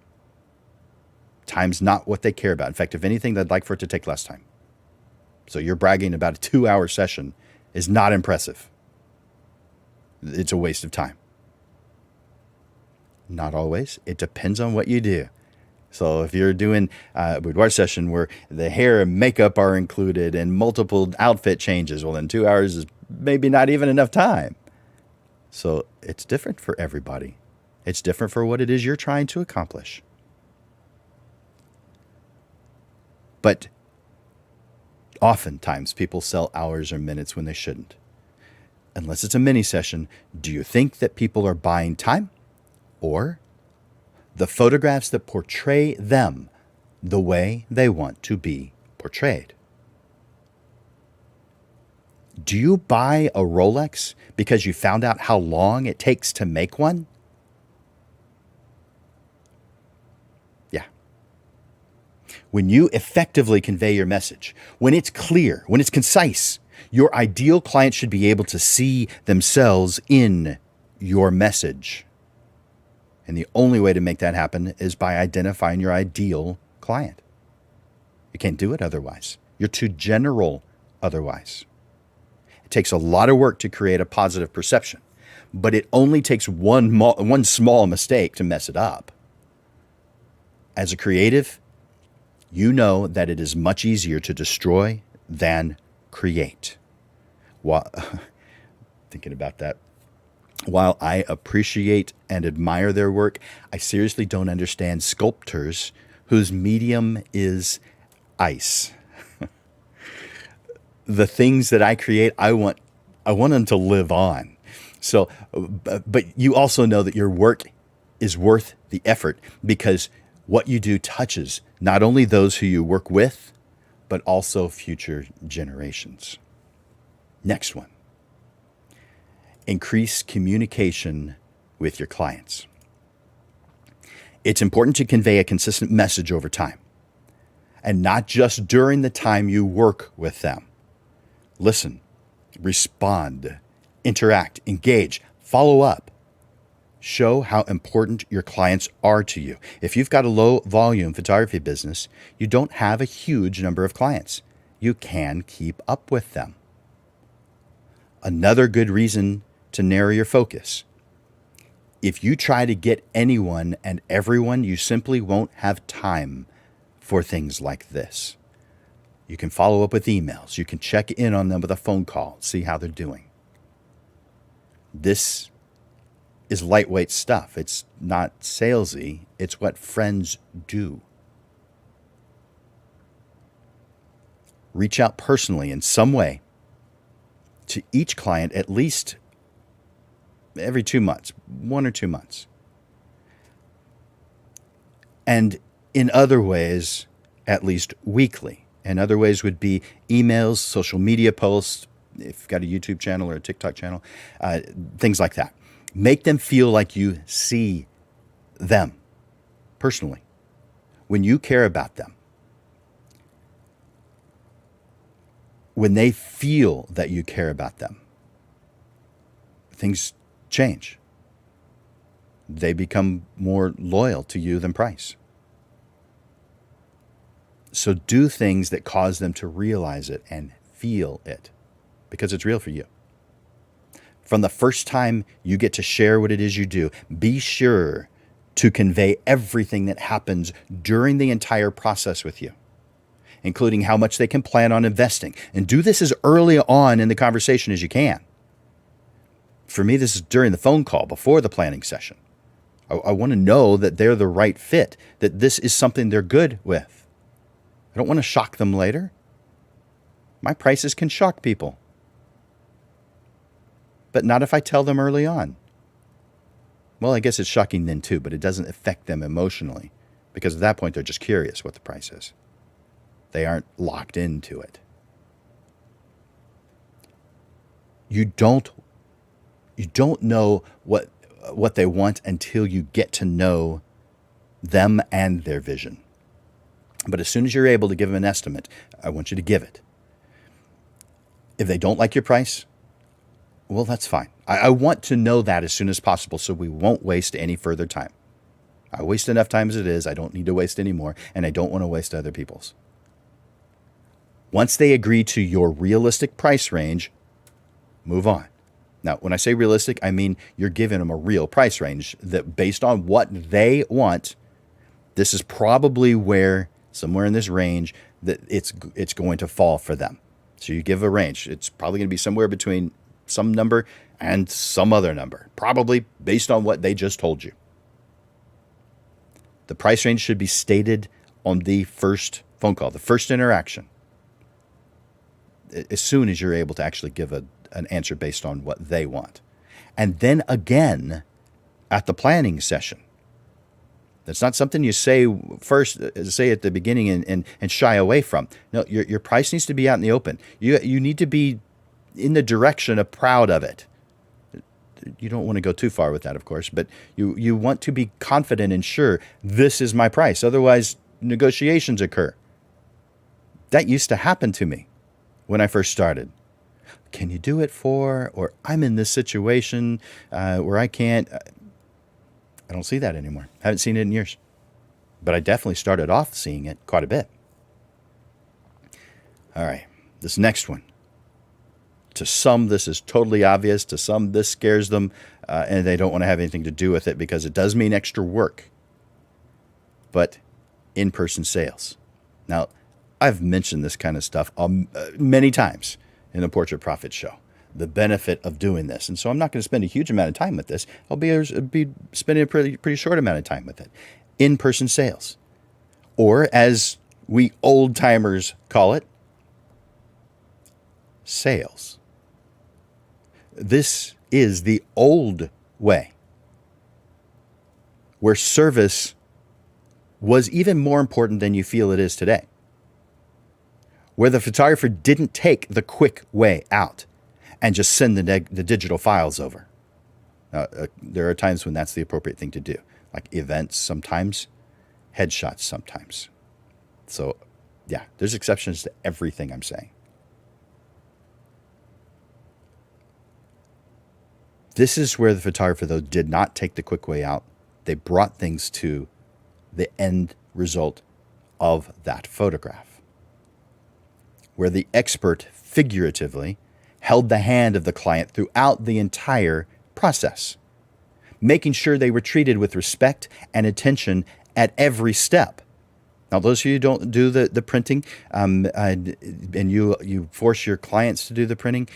Time's not what they care about. In fact, if anything, they'd like for it to take less time. So you're bragging about a 2-hour session is not impressive. It's a waste of time. Not always. It depends on what you do. So if you're doing a boudoir session where the hair and makeup are included and multiple outfit changes, well, then 2 hours is maybe not even enough time. So it's different for everybody. It's different for what it is you're trying to accomplish. But oftentimes people sell hours or minutes when they shouldn't. Unless it's a mini session, do you think that people are buying time or the photographs that portray them the way they want to be portrayed? Do you buy a Rolex because you found out how long it takes to make one? Yeah. When you effectively convey your message, when it's clear, when it's concise, your ideal client should be able to see themselves in your message. And the only way to make that happen is by identifying your ideal client. You can't do it otherwise. You're too general otherwise. It takes a lot of work to create a positive perception, but it only takes one small mistake to mess it up. As a creative, you know that it is much easier to destroy than create. Thinking about that. While I appreciate and admire their work, I seriously don't understand sculptors whose medium is ice. The things that I create, I want them to live on. So, but you also know that your work is worth the effort because what you do touches not only those who you work with, but also future generations. Next one. Increase communication with your clients. It's important to convey a consistent message over time, and not just during the time you work with them. Listen, respond, interact, engage, follow up. Show how important your clients are to you. If you've got a low volume photography business, you don't have a huge number of clients. You can keep up with them. Another good reason to narrow your focus. If you try to get anyone and everyone, you simply won't have time for things like this. You can follow up with emails. You can check in on them with a phone call, see how they're doing. This is lightweight stuff. It's not salesy. It's what friends do. Reach out personally in some way to each client at least every 2 months, 1 or 2 months. And in other ways, at least weekly. And other ways would be emails, social media posts, if you've got a YouTube channel or a TikTok channel, things like that. Make them feel like you see them personally. When you care about them, when they feel that you care about them, things change. They become more loyal to you than price. So do things that cause them to realize it and feel it, because it's real for you. From the first time you get to share what it is you do, be sure to convey everything that happens during the entire process with you, including how much they can plan on investing. And do this as early on in the conversation as you can. For me, this is during the phone call, before the planning session. I want to know that they're the right fit, that this is something they're good with. I don't want to shock them later. My prices can shock people, but not if I tell them early on. Well, I guess it's shocking then too, but it doesn't affect them emotionally because at that point they're just curious what the price is. They aren't locked into it. You don't know what they want until you get to know them and their vision. But as soon as you're able to give them an estimate, I want you to give it. If they don't like your price, well, that's fine. I want to know that as soon as possible so we won't waste any further time. I waste enough time as it is. I don't need to waste any more, and I don't want to waste other people's. Once they agree to your realistic price range, move on. Now, when I say realistic, I mean you're giving them a real price range that based on what they want, this is probably where, somewhere in this range, that it's going to fall for them. So you give a range. It's probably going to be somewhere between some number and some other number, probably based on what they just told you. The price range should be stated on the first phone call, the first interaction, as soon as you're able to actually give an answer based on what they want. And then again at the planning session. That's not something you say first, say at the beginning and shy away from. No, your price needs to be out in the open. You need to be in the direction of proud of it. You don't want to go too far with that, of course, but you want to be confident and sure this is my price. Otherwise, negotiations occur. That used to happen to me when I first started. Can you do it for, or I'm in this situation where I can't. I don't see that anymore. I haven't seen it in years. But I definitely started off seeing it quite a bit. All right, this next one. To some, this is totally obvious. To some, this scares them, and they don't want to have anything to do with it because it does mean extra work. But in-person sales. Now, I've mentioned this kind of stuff many times in the Portrait Profit Show. The benefit of doing this. And so I'm not going to spend a huge amount of time with this. I'll be spending a pretty short amount of time with it. In-person sales. Or as we old-timers call it, sales. This is the old way, where service was even more important than you feel it is today. Where the photographer didn't take the quick way out and just send the digital files over. There are times when that's the appropriate thing to do, like events sometimes, headshots sometimes. So, yeah, there's exceptions to everything I'm saying. This is where the photographer, though, did not take the quick way out. They brought things to the end result of that photograph, where the expert figuratively held the hand of the client throughout the entire process, making sure they were treated with respect and attention at every step. Now, those of you who don't do the printing and you force your clients to do the printing,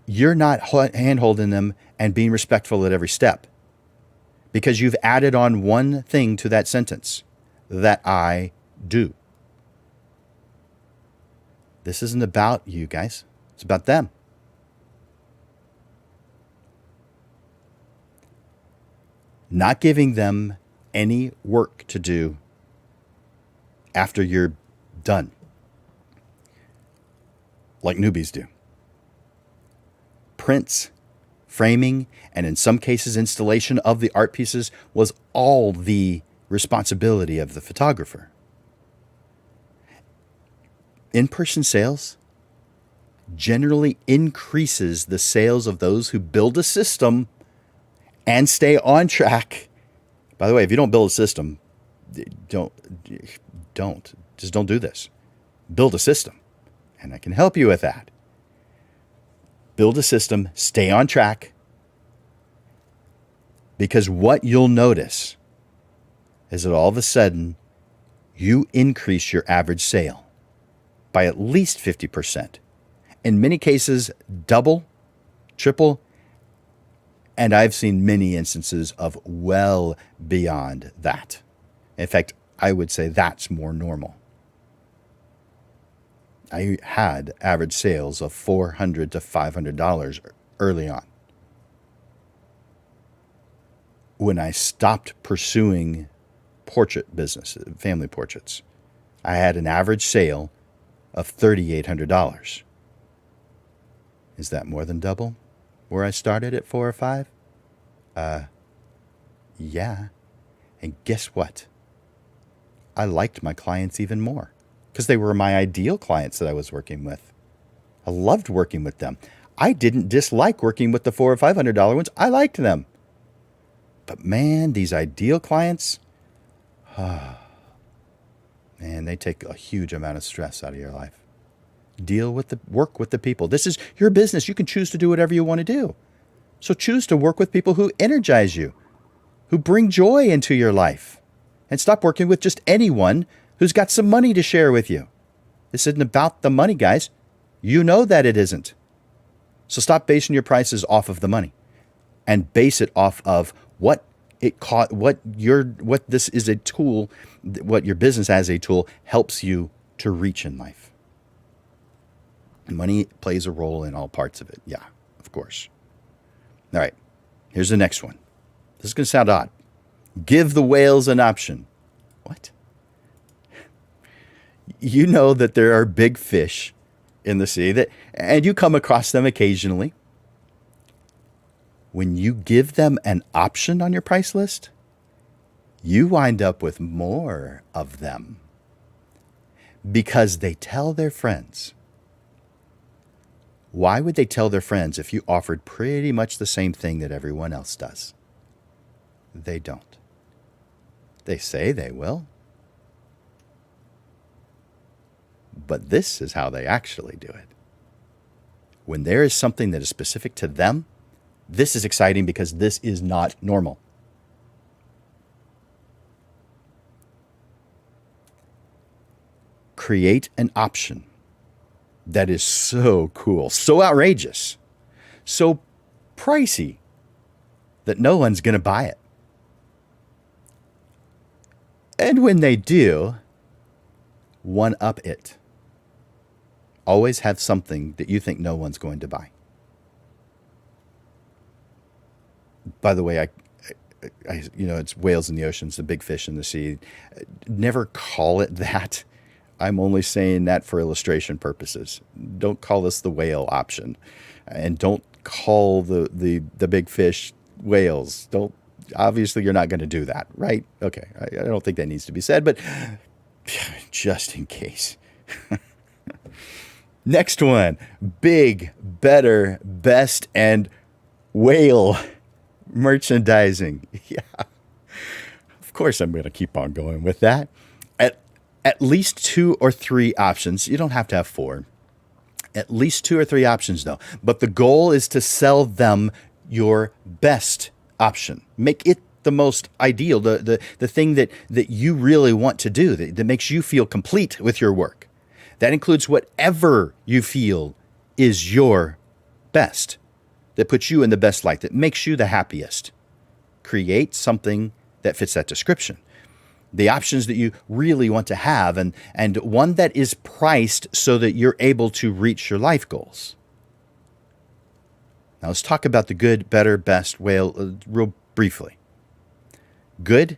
you're not hand-holding them and being respectful at every step because you've added on one thing to that sentence, that I do. This isn't about you guys. It's about them. Not giving them any work to do after you're done, like newbies do. Prints, framing, and in some cases installation of the art pieces was all the responsibility of the photographer. In-person sales generally increases the sales of those who build a system and stay on track. By the way, if you don't build a system, just don't do this. Build a system, and I can help you with that. Build a system, stay on track, because what you'll notice is that all of a sudden you increase your average sale by at least 50%. In many cases, double, triple, and I've seen many instances of well beyond that. In fact, I would say that's more normal. I had average sales of $400 to $500 early on. when I stopped pursuing portrait business, family portraits. I had an average sale of $3,800. Is that more than double where I started at 4 or 5? Yeah. And guess what? I liked my clients even more because they were my ideal clients that I was working with. I loved working with them. I didn't dislike working with the $400 or $500 ones. I liked them. But man, these ideal clients, man, they take a huge amount of stress out of your life. Work with the people. This is your business. You can choose to do whatever you want to do. So choose to work with people who energize you, who bring joy into your life. And stop working with just anyone who's got some money to share with you. This isn't about the money, guys. You know that it isn't. So stop basing your prices off of the money and base it off of what this is a tool, what your business as a tool helps you to reach in life. Money plays a role in all parts of it. Yeah, of course. All right, here's the next one. This is going to sound odd. Give the whales an option. What? You know that there are big fish in the sea and you come across them occasionally. When you give them an option on your price list, you wind up with more of them because they tell their friends. Why would they tell their friends if you offered pretty much the same thing that everyone else does? They don't. They say they will. But this is how they actually do it. When there is something that is specific to them, this is exciting because this is not normal. Create an option that is so cool, so outrageous, so pricey that no one's going to buy it. And when they do, one-up it. Always have something that you think no one's going to buy. By the way, it's whales in the ocean, it's the big fish in the sea. Never call it that. I'm only saying that for illustration purposes. Don't call this the whale option. And don't call the big fish whales. Obviously, you're not going to do that, right? Okay, I don't think that needs to be said, but just in case. Next one, big, better, best, and whale merchandising. Yeah. Of course, I'm going to keep on going with that. At least 2 or 3 options. You don't have to have 4. At least 2 or 3 options, though. But the goal is to sell them your best option. Make it the most ideal, the thing that you really want to do, that makes you feel complete with your work. That includes whatever you feel is your best, that puts you in the best light, that makes you the happiest. Create something that fits that description. The options that you really want to have, and one that is priced so that you're able to reach your life goals. Now let's talk about the good, better, best whale real briefly. Good,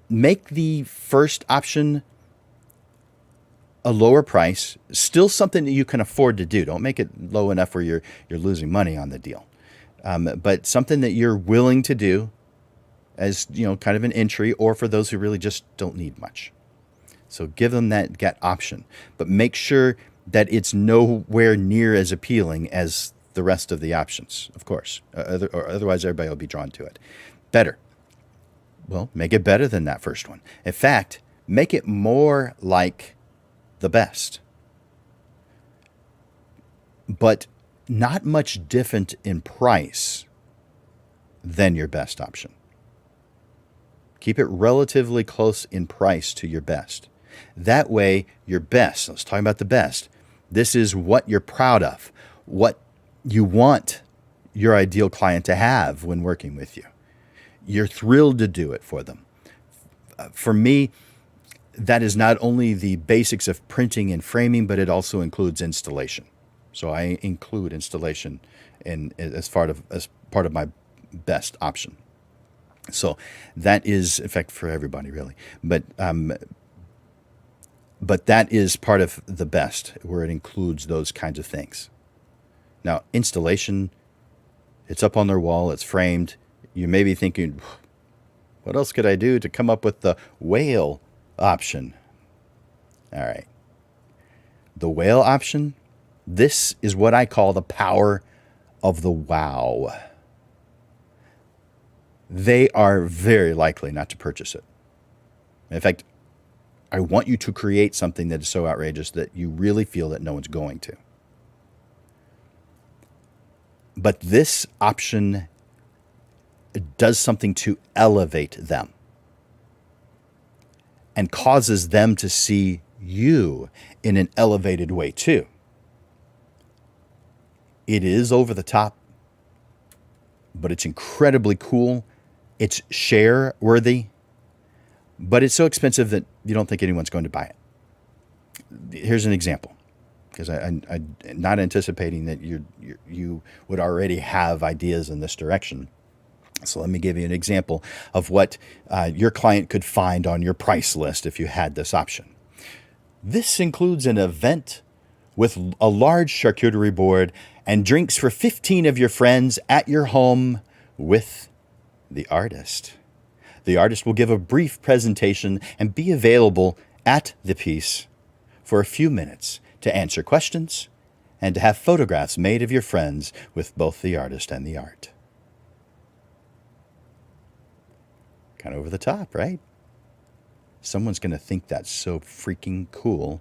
make the first option a lower price, still something that you can afford to do. Don't make it low enough where you're losing money on the deal. But something that you're willing to do as, kind of an entry, or for those who really just don't need much. So give them that option, but make sure that it's nowhere near as appealing as the rest of the options, of course, or otherwise everybody will be drawn to it. Better. Well, make it better than that first one. In fact, make it more like the best, but not much different in price than your best option. Keep it relatively close in price to your best. That way, your best, let's talk about the best. This is what you're proud of, what you want your ideal client to have when working with you. You're thrilled to do it for them. For me, that is not only the basics of printing and framing, but it also includes installation. So I include installation as part of my best option. So that is, in fact, for everybody really. But that is part of the best, where it includes those kinds of things. Now, installation, it's up on their wall, it's framed. You may be thinking, what else could I do to come up with the whale option? All right. The whale option, this is what I call the power of the wow. They are very likely not to purchase it. In fact, I want you to create something that is so outrageous that you really feel that no one's going to. But this option does something to elevate them and causes them to see you in an elevated way too. It is over the top, but it's incredibly cool. It's share worthy, but it's so expensive that you don't think anyone's going to buy it. Here's an example, because I'm not anticipating that you would already have ideas in this direction. So let me give you an example of what your client could find on your price list if you had this option. This includes an event with a large charcuterie board and drinks for 15 of your friends at your home with the artist. The artist will give a brief presentation and be available at the piece for a few minutes to answer questions and to have photographs made of your friends with both the artist and the art. Kind of over the top, right? Someone's going to think that's so freaking cool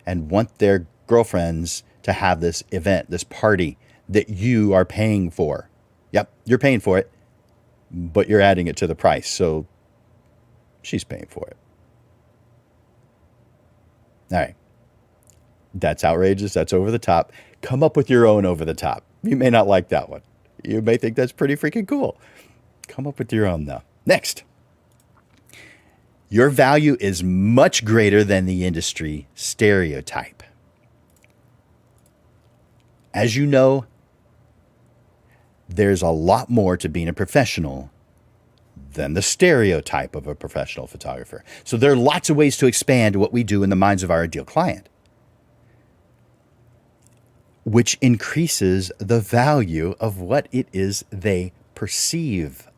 and want their girlfriends to have this event, this party that you are paying for. Yep, you're paying for it, but you're adding it to the price, so she's paying for it. All right. That's outrageous. That's over the top. Come up with your own over the top. You may not like that one. You may think that's pretty freaking cool. Come up with your own, though. Next. Your value is much greater than the industry stereotype. As you know, there's a lot more to being a professional than the stereotype of a professional photographer. So there are lots of ways to expand what we do in the minds of our ideal client, which increases the value of what it is they perceive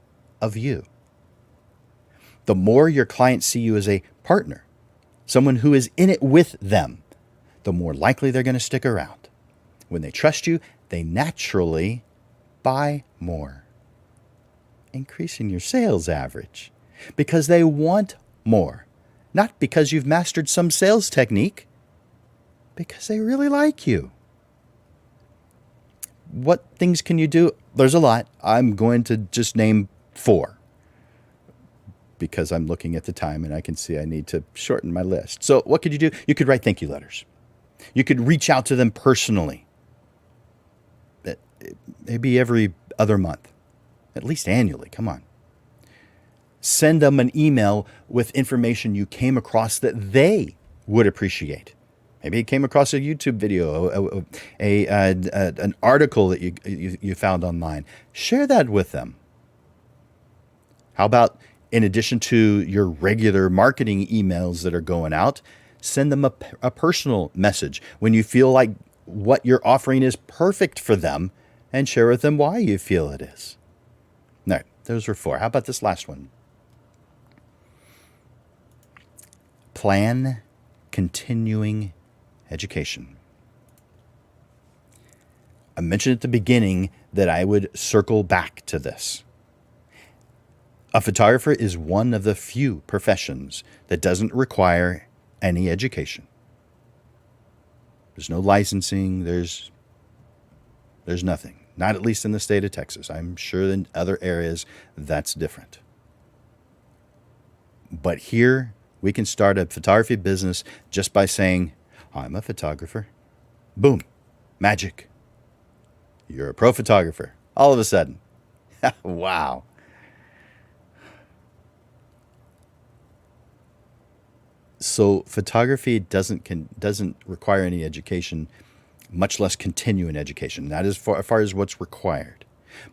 of you. The more your clients see you as a partner, someone who is in it with them, the more likely they're going to stick around. When they trust you, they naturally buy more, increasing your sales average because they want more, not because you've mastered some sales technique, because they really like you. What things can you do? There's a lot. I'm going to just name 4 because I'm looking at the time and I can see I need to shorten my list. So what could you do? You could write thank you letters. You could reach out to them personally, maybe every other month, at least annually. Come on. Send them an email with information you came across that they would appreciate. Maybe you came across a YouTube video, an article that you found online. Share that with them. How about, in addition to your regular marketing emails that are going out, send them a personal message when you feel like what you're offering is perfect for them, and share with them why you feel it is. All right, those were 4. How about this last one? Plan continuing education. I mentioned at the beginning that I would circle back to this. A photographer is one of the few professions that doesn't require any education. There's no licensing, there's nothing. Not at least in the state of Texas. I'm sure in other areas that's different. But here we can start a photography business just by saying, I'm a photographer. Boom. Magic. You're a pro photographer. All of a sudden. Wow. So photography doesn't require any education, much less continuing education. That is as far as what's required.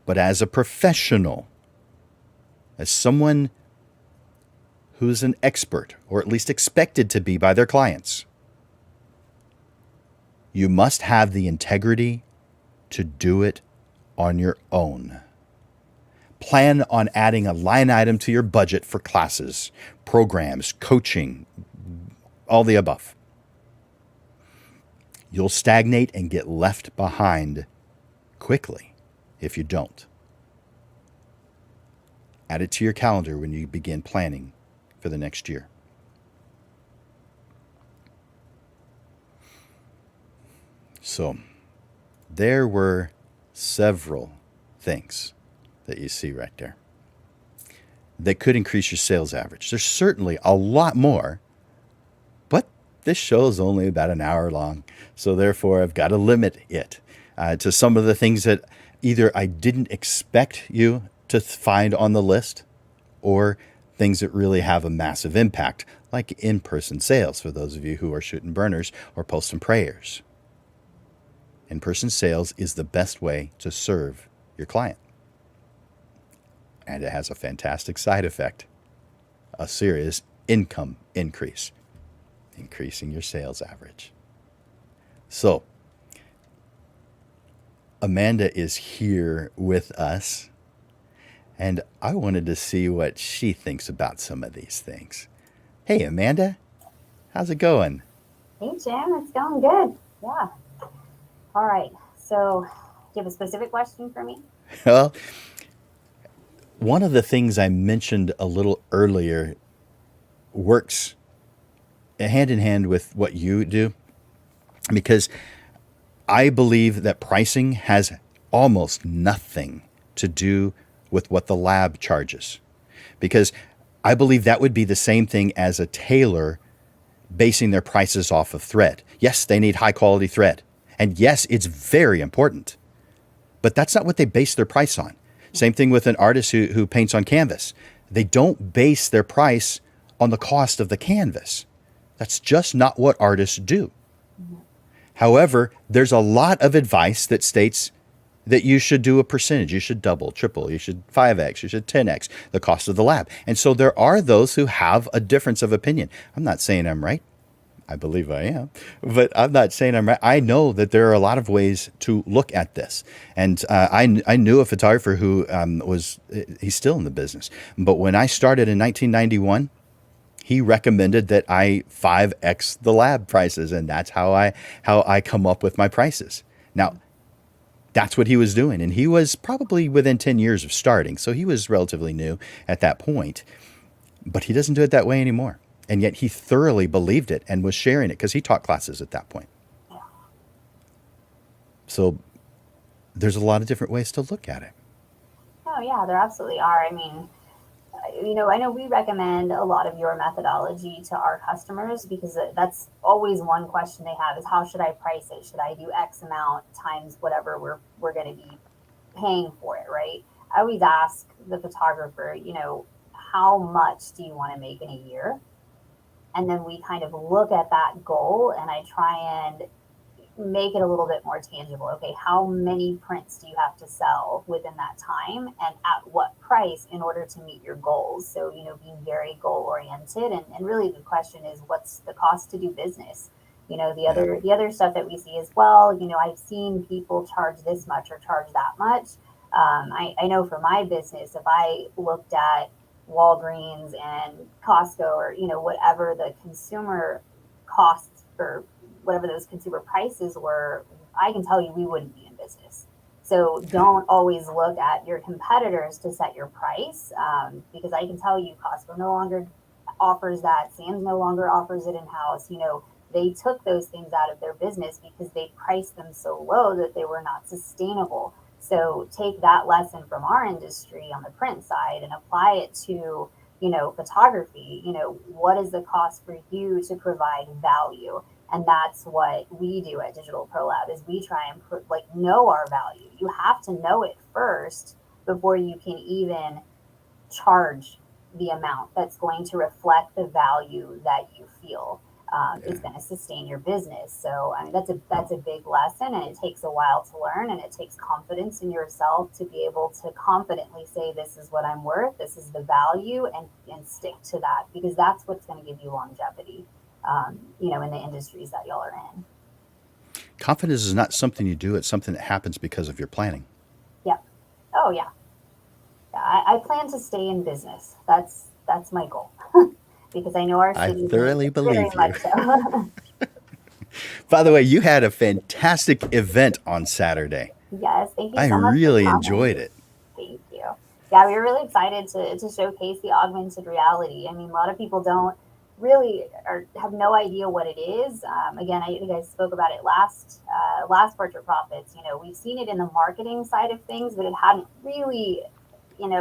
But as a professional, as someone who's an expert, or at least expected to be by their clients, you must have the integrity to do it on your own. Plan on adding a line item to your budget for classes, programs, coaching, all the above. You'll stagnate and get left behind quickly if you don't. Add it to your calendar when you begin planning for the next year. So, there were several things that you see right there that could increase your sales average. There's certainly a lot more, but this show is only about an hour long, so therefore I've got to limit it to some of the things that either I didn't expect you to find on the list, or things that really have a massive impact, like in-person sales for those of you who are shooting burners or posting prayers. In-person sales is the best way to serve your client. And it has a fantastic side effect, a serious income increase, increasing your sales average. So, Amanda is here with us, and I wanted to see what she thinks about some of these things. Hey, Amanda, how's it going? Hey, Jim, it's going good. Yeah. All right. So, do you have a specific question for me? Well, one of the things I mentioned a little earlier works hand in hand with what you do, because I believe that pricing has almost nothing to do with what the lab charges. Because I believe that would be the same thing as a tailor basing their prices off of thread. Yes, they need high quality thread. And yes, it's very important. But that's not what they base their price on. Same thing with an artist who paints on canvas. They don't base their price on the cost of the canvas. That's just not what artists do. However, there's a lot of advice that states that you should do a percentage. You should double, triple, you should 5x, you should 10x the cost of the lab. And so there are those who have a difference of opinion. I'm not saying I'm right. I believe I am, but I'm not saying I'm right. I know that there are a lot of ways to look at this. And I knew a photographer who he's still in the business. But when I started in 1991, he recommended that I 5x the lab prices, and that's how I come up with my prices. Now, that's what he was doing, and he was probably within 10 years of starting, so he was relatively new at that point. But he doesn't do it that way anymore, and yet he thoroughly believed it and was sharing it because he taught classes at that point. So there's a lot of different ways to look at it. Oh, yeah, there absolutely are. I mean, I know we recommend a lot of your methodology to our customers because that's always one question they have is how should I price it? Should I do X amount times whatever we're going to be paying for it, right? I always ask the photographer, how much do you want to make in a year? And then we kind of look at that goal and I try and make it a little bit more tangible. Okay, how many prints do you have to sell within that time and at what price in order to meet your goals? So, being very goal oriented and really the question is what's the cost to do business? The other stuff that we see as well, I've seen people charge this much or charge that much. I know for my business, if I looked at Walgreens and Costco or, whatever the consumer costs for whatever those consumer prices were, I can tell you we wouldn't be in business. So don't always look at your competitors to set your price because I can tell you Costco no longer offers that. Sam's no longer offers it in-house. They took those things out of their business because they priced them so low that they were not sustainable. So take that lesson from our industry on the print side and apply it to, photography. What is the cost for you to provide value? And that's what we do at Digital Pro Lab is we try and know our value. You have to know it first before you can even charge the amount that's going to reflect the value that you feel. is Yeah. going to sustain your business. So I mean that's a big lesson, and it takes a while to learn, and it takes confidence in yourself to be able to confidently say this is what I'm worth, this is the value, and stick to that, because that's what's going to give you longevity. In the industries that y'all are in. Confidence is not something you do, it's something that happens because of your planning. Yep. Oh yeah. Yeah, I plan to stay in business. That's my goal because I know our I city needs thoroughly it very believe much you. so. By the way, you had a fantastic event on Saturday. Yes, thank you I so much for really coming. enjoyed it. Thank you. Yeah, we were really excited to showcase the augmented reality. I mean, a lot of people don't really or have no idea what it is. Again, I think I spoke about it last Portrait Profits. We've seen it in the marketing side of things, but it hadn't really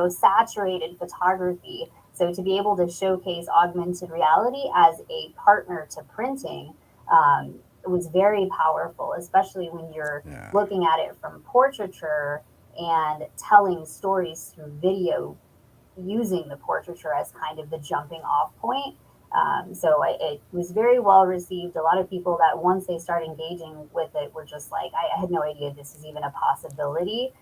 saturated photography. So to be able to showcase augmented reality as a partner to printing was very powerful, especially when you're Yeah. looking at it from portraiture and telling stories through video, using the portraiture as kind of the jumping off point. It was very well received. A lot of people that once they start engaging with it were just like, I had no idea this is even a possibility.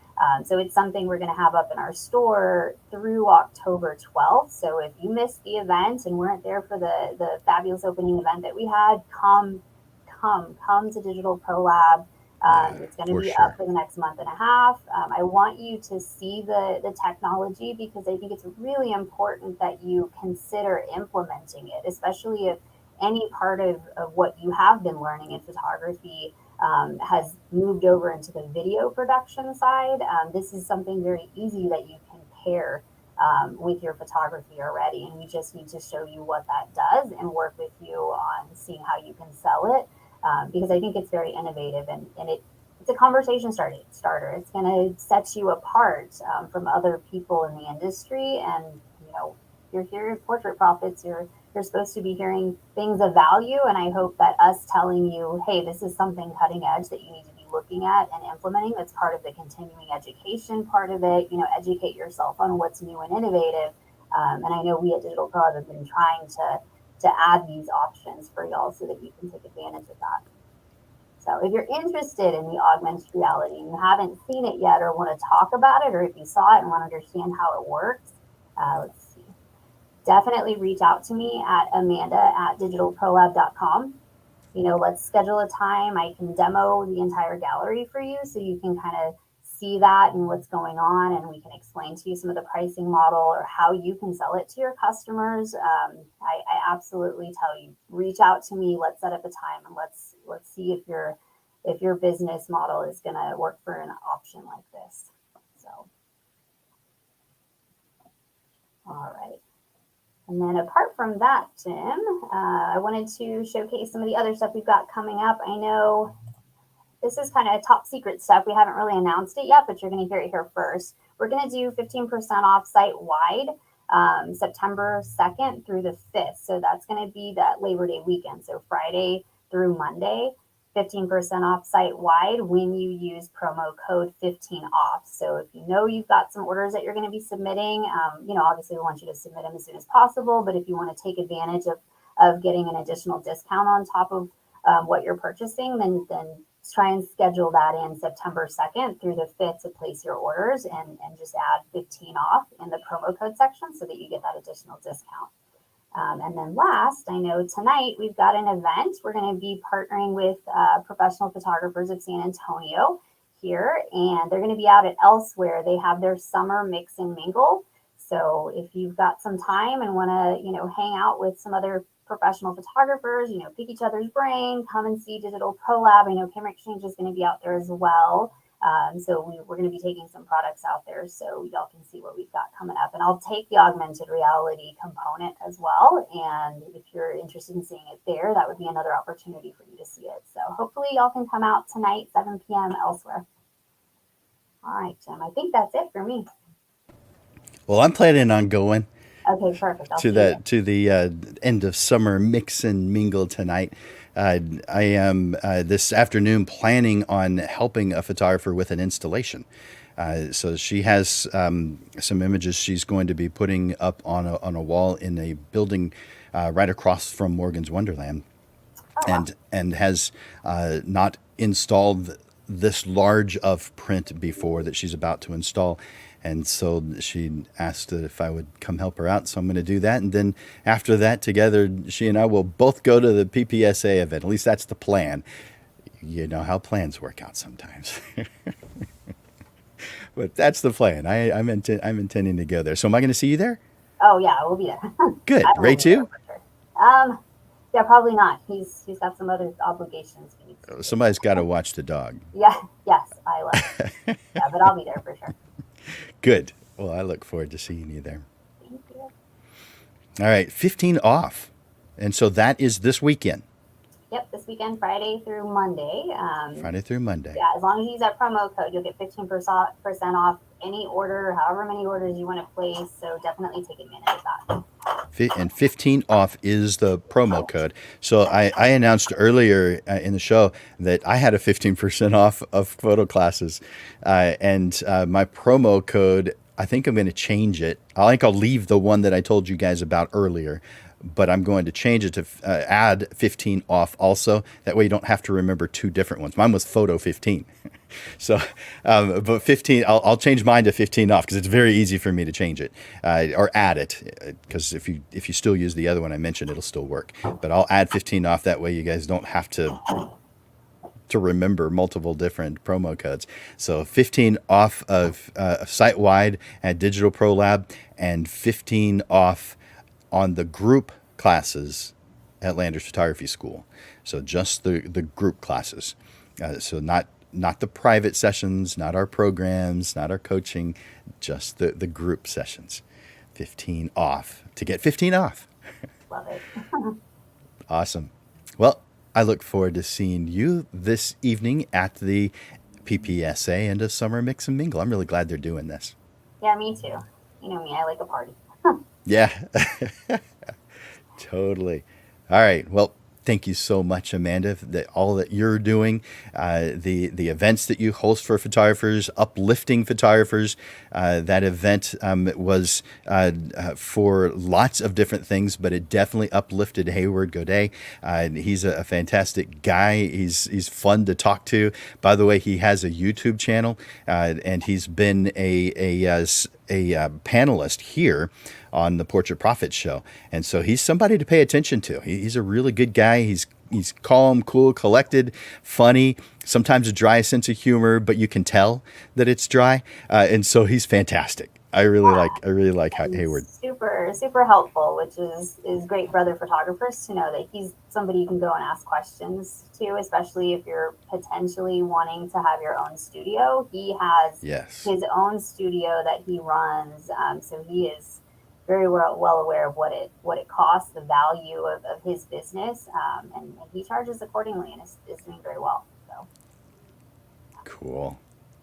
So it's something we're going to have up in our store through October 12th. So if you missed the event and weren't there for the fabulous opening event that we had, come to Digital Pro Lab. Yeah, It's going to for be up sure. for the next month and a half. I want you to see the technology because I think it's really important that you consider implementing it, especially if any part of what you have been learning in photography has moved over into the video production side. This is something very easy that you can pair with your photography already. And we just need to show you what that does and work with you on seeing how you can sell it because I think it's very innovative and it's a conversation starter. It's going to set you apart from other people in the industry. And, you're here at Portrait Profits. You're supposed to be hearing things of value. And I hope that us telling you, hey, this is something cutting edge that you need to be looking at and implementing. That's part of the continuing education part of it. Educate yourself on what's new and innovative. And I know we at Digital Pro have been trying to add these options for y'all so that you can take advantage of that. So if you're interested in the augmented reality and you haven't seen it yet or want to talk about it, or if you saw it and want to understand how it works, let's see. Definitely reach out to me at amanda@digitalprolab.com. Let's schedule a time. I can demo the entire gallery for you so you can kind of see that and what's going on, and we can explain to you some of the pricing model or how you can sell it to your customers. I absolutely tell you, reach out to me. Let's set up a time and let's see if your business model is going to work for an option like this. So, all right. And then apart from that, Jim, I wanted to showcase some of the other stuff we've got coming up. I know this is kind of top secret stuff. We haven't really announced it yet, but you're going to hear it here first. We're going to do 15% off site wide September 2nd through the 5th. So that's going to be that Labor Day weekend. So Friday through Monday, 15% off site wide when you use promo code 15 off. So if you know you've got some orders that you're going to be submitting, obviously we want you to submit them as soon as possible. But if you want to take advantage of getting an additional discount on top of what you're purchasing, then try and schedule that in September 2nd through the 5th to place your orders and just add 15 off in the promo code section so that you get that additional discount. And then last, I know tonight we've got an event. We're going to be partnering with Professional Photographers of San Antonio here, and they're going to be out at Elsewhere. They have their summer mix and mingle. So if you've got some time and want to, hang out with some other professional photographers, pick each other's brain, come and see Digital Pro Lab. I know Camera Exchange is going to be out there as well. So we're going to be taking some products out there so y'all can see what we've got coming up. And I'll take the augmented reality component as well. And if you're interested in seeing it there, that would be another opportunity for you to see it. So hopefully y'all can come out tonight, 7 p.m. Elsewhere. All right, Jim, I think that's it for me. Well, I'm planning on going Okay, perfect. I'll to see you. the end of summer mix and mingle tonight. I am this afternoon planning on helping a photographer with an installation. So she has some images she's going to be putting up on a wall in a building right across from Morgan's Wonderland. Oh, wow. and has not installed this large of print before that she's about to install. And so she asked if I would come help her out. So I'm going to do that. And then after that, together, she and I will both go to the PPSA event. At least that's the plan. You know how plans work out sometimes. But that's the plan. I'm intending to go there. So am I going to see you there? Oh, yeah, we'll be there. Good. I Ray will be there too? for sure. Yeah, probably not. He's got some other obligations he needs to do. Somebody's got to watch the dog. Yeah, yes, I will. Yeah, but I'll be there for sure. Good. Well, I look forward to seeing you there. Thank you. All right, 15 off. And so that is this weekend. Yep, this weekend, Friday through Monday. Friday through Monday. Yeah, as long as you use that promo code, you'll get 15% off any order, however many orders you want to place. So definitely take advantage of that. And 15 off is the promo code. So I announced earlier in the show that I had a 15% off of photo classes. And my promo code, I think I'm going to change it. I think I'll leave the one that I told you guys about earlier, but I'm going to change it to add 15 off also. That way you don't have to remember two different ones. Mine was photo 15. So, but 15, I'll change mine to 15 off because it's very easy for me to change it or add it. Because if you still use the other one I mentioned, it'll still work. But I'll add 15 off. That way you guys don't have to remember multiple different promo codes. So 15 off of site-wide at Digital Pro Lab and 15 off on the group classes at Landers Photography School. So just the group classes. So not the private sessions, not our programs, not our coaching, just the group sessions. 15 off to get 15 off. Love it. Awesome. Well, I look forward to seeing you this evening at the PPSA and a summer mix and mingle. I'm really glad they're doing this. Yeah, me too. You know me, I like a party. Yeah, totally. All right. Well, thank you so much, Amanda, for all that you're doing, the events that you host for photographers, uplifting photographers. That event was for lots of different things, but it definitely uplifted Hayward Godet. He's a fantastic guy. He's fun to talk to. By the way, he has a YouTube channel, and he's been a panelist here on the Portrait Prophet show. And so he's somebody to pay attention to. He's a really good guy. He's calm, cool, collected, funny, sometimes a dry sense of humor, but you can tell that it's dry. And so he's fantastic. I really like Hayward. Super helpful, which is great for other photographers to know that he's somebody you can go and ask questions to, especially if you're potentially wanting to have your own studio. He has his own studio that he runs, so he is very well aware of what it costs, the value of his business, and he charges accordingly and is doing very well. So cool.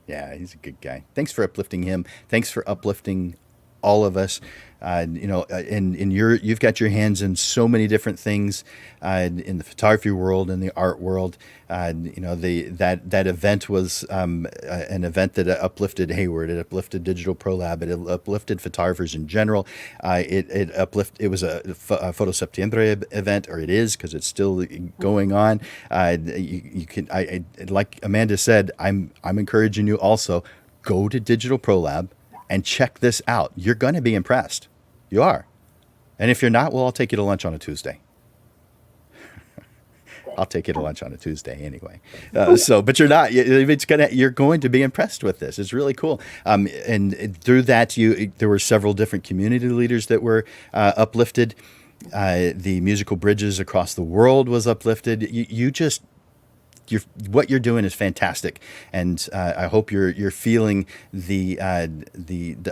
Yeah, he's a good guy. Thanks for uplifting him. Thanks for uplifting all of us. You've got your hands in so many different things in the photography world, in the art world. That event was an event that uplifted Hayward. It uplifted Digital Pro Lab. It uplifted photographers in general. It was a Photo Septiembre event, or it is because it's still going on. You can, like Amanda said, I'm encouraging you also, go to Digital Pro Lab and check this out. You're going to be impressed. You are. And if you're not, well, I'll take you to lunch on a Tuesday. I'll take you to lunch on a Tuesday anyway. But you're not. You're going to be impressed with this. It's really cool. And through that, there were several different community leaders that were uplifted. The musical bridges across the world was uplifted. What you're doing is fantastic, and I hope you're feeling the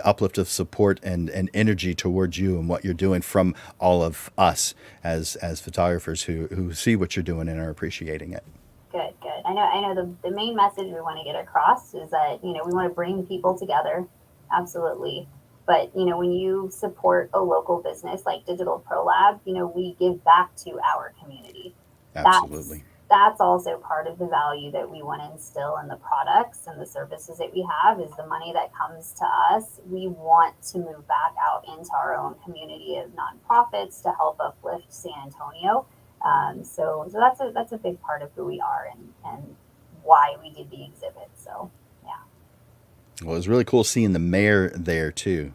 uplift of support and energy towards you and what you're doing from all of us as photographers who see what you're doing and are appreciating it. Good. I know the main message we want to get across is that we want to bring people together, absolutely. But when you support a local business like Digital Pro Lab, we give back to our community. Absolutely. That's also part of the value that we want to instill in the products and the services that we have is the money that comes to us. We want to move back out into our own community of nonprofits to help uplift San Antonio. So that's a big part of who we are and why we did the exhibit. So yeah. Well, it was really cool seeing the mayor there too.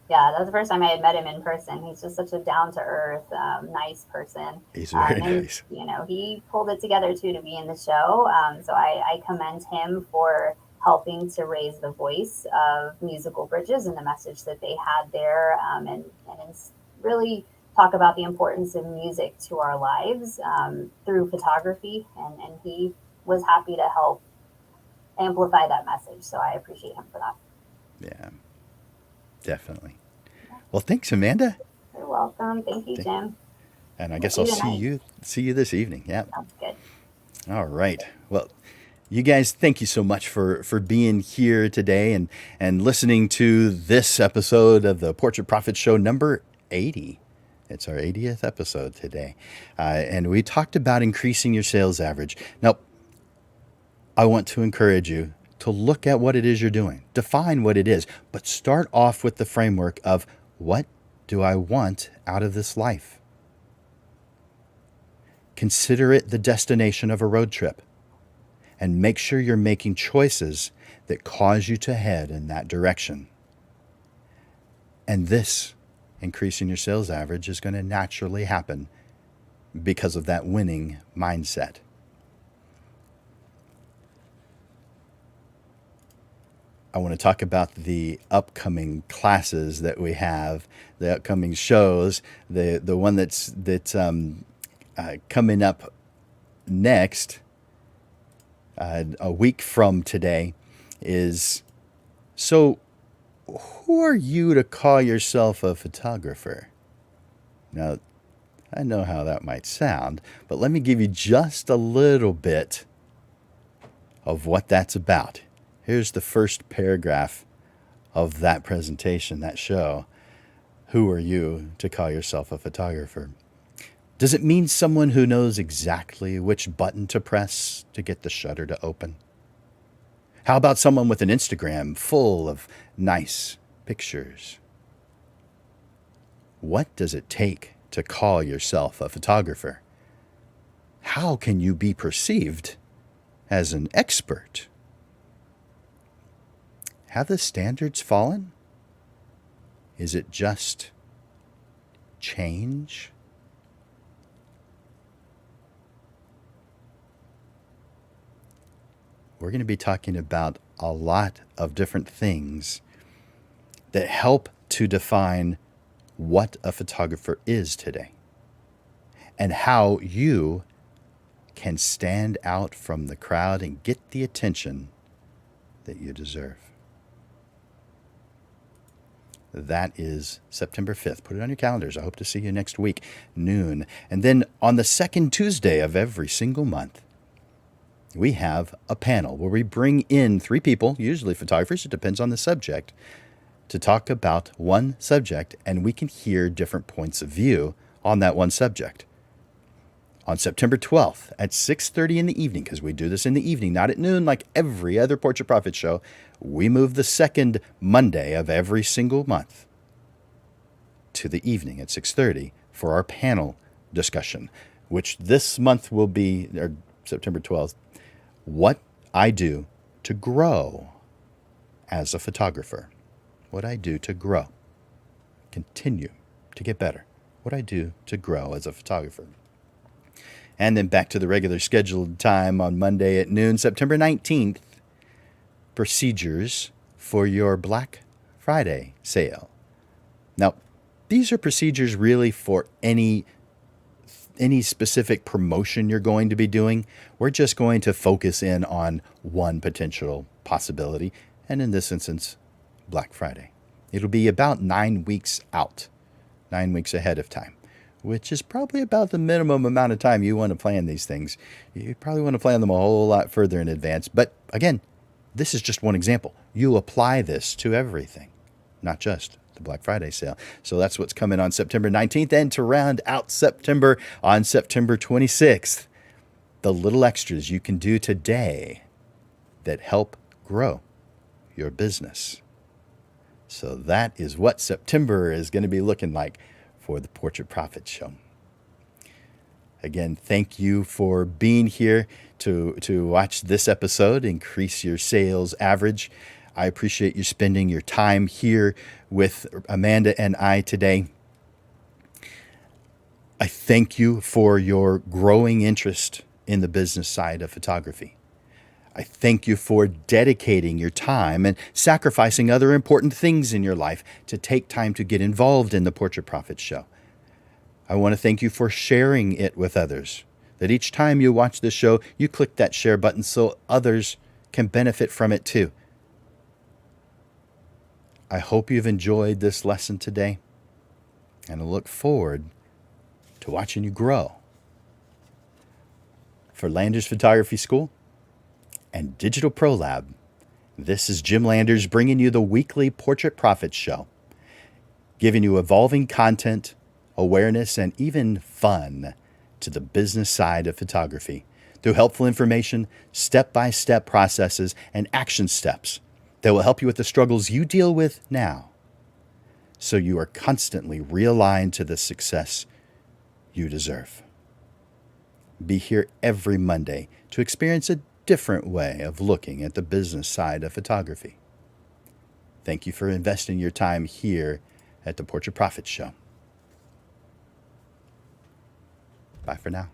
Yeah, that was the first time I had met him in person. He's just such a down to earth, nice person. He's very And, nice. he pulled it together too to be in the show. So I commend him for helping to raise the voice of musical bridges and the message that they had there, and really talk about the importance of music to our lives through photography. And he was happy to help amplify that message. So I appreciate him for that. Yeah, definitely. Well, thanks, Amanda. You're welcome. Thank you, Jim. And I We'll guess I'll see you tonight. see you this evening. Yeah. Sounds good. All right. Well, you guys, thank you so much for being here today and listening to this episode of the Portrait Prophet Show number 80. It's our 80th episode today. And we talked about increasing your sales average. Now, I want to encourage you to look at what it is you're doing, define what it is, but start off with the framework of what do I want out of this life? Consider it the destination of a road trip and make sure you're making choices that cause you to head in that direction. And this, increasing your sales average, is going to naturally happen because of that winning mindset. I want to talk about the upcoming classes that we have, the upcoming shows. The one that's coming up next, a week from today, is so. Who are you to call yourself a photographer? Now, I know how that might sound, but let me give you just a little bit of what that's about. Here's the first paragraph of that presentation, that show. Who are you to call yourself a photographer? Does it mean someone who knows exactly which button to press to get the shutter to open? How about someone with an Instagram full of nice pictures? What does it take to call yourself a photographer? How can you be perceived as an expert? Have the standards fallen? Is it just change? We're going to be talking about a lot of different things that help to define what a photographer is today and how you can stand out from the crowd and get the attention that you deserve. That is September 5th. Put it on your calendars. I hope to see you next week, noon. And then on the second Tuesday of every single month, we have a panel where we bring in 3 people, usually photographers, it depends on the subject, to talk about one subject, and we can hear different points of view on that one subject. On September 12th at 6:30 in the evening, because we do this in the evening, not at noon like every other Portrait Prophet show, we move the second Monday of every single month to the evening at 6:30 for our panel discussion, which this month will be, or September 12th, what I do to grow as a photographer. What I do to grow, continue to get better. What I do to grow as a photographer. And then back to the regular scheduled time on Monday at noon, September 19th, procedures for your Black Friday sale. Now, these are procedures really for any specific promotion you're going to be doing. We're just going to focus in on one potential possibility, and in this instance, Black Friday. It'll be about 9 weeks out, 9 weeks ahead of time, which is probably about the minimum amount of time you want to plan these things. You probably want to plan them a whole lot further in advance. But again, this is just one example. You apply this to everything, not just the Black Friday sale. So that's what's coming on September 19th. And to round out September, on September 26th, the little extras you can do today that help grow your business. So that is what September is going to be looking like for the Portrait Prophet Show. Again, thank you for being here to watch this episode, increase your sales average. I appreciate you spending your time here with Amanda and I today. I thank you for your growing interest in the business side of photography. I thank you for dedicating your time and sacrificing other important things in your life to take time to get involved in the Portrait Profit Show. I want to thank you for sharing it with others, that each time you watch this show, you click that share button so others can benefit from it too. I hope you've enjoyed this lesson today, and I look forward to watching you grow. For Landers Photography School and Digital Pro Lab, this is Jim Landers bringing you the weekly Portrait Profit Show, giving you evolving content, awareness, and even fun to the business side of photography through helpful information, step-by-step processes, and action steps that will help you with the struggles you deal with now, so you are constantly realigned to the success you deserve. Be here every Monday to experience a different way of looking at the business side of photography. Thank you for investing your time here at the Portrait Profit Show. Bye for now.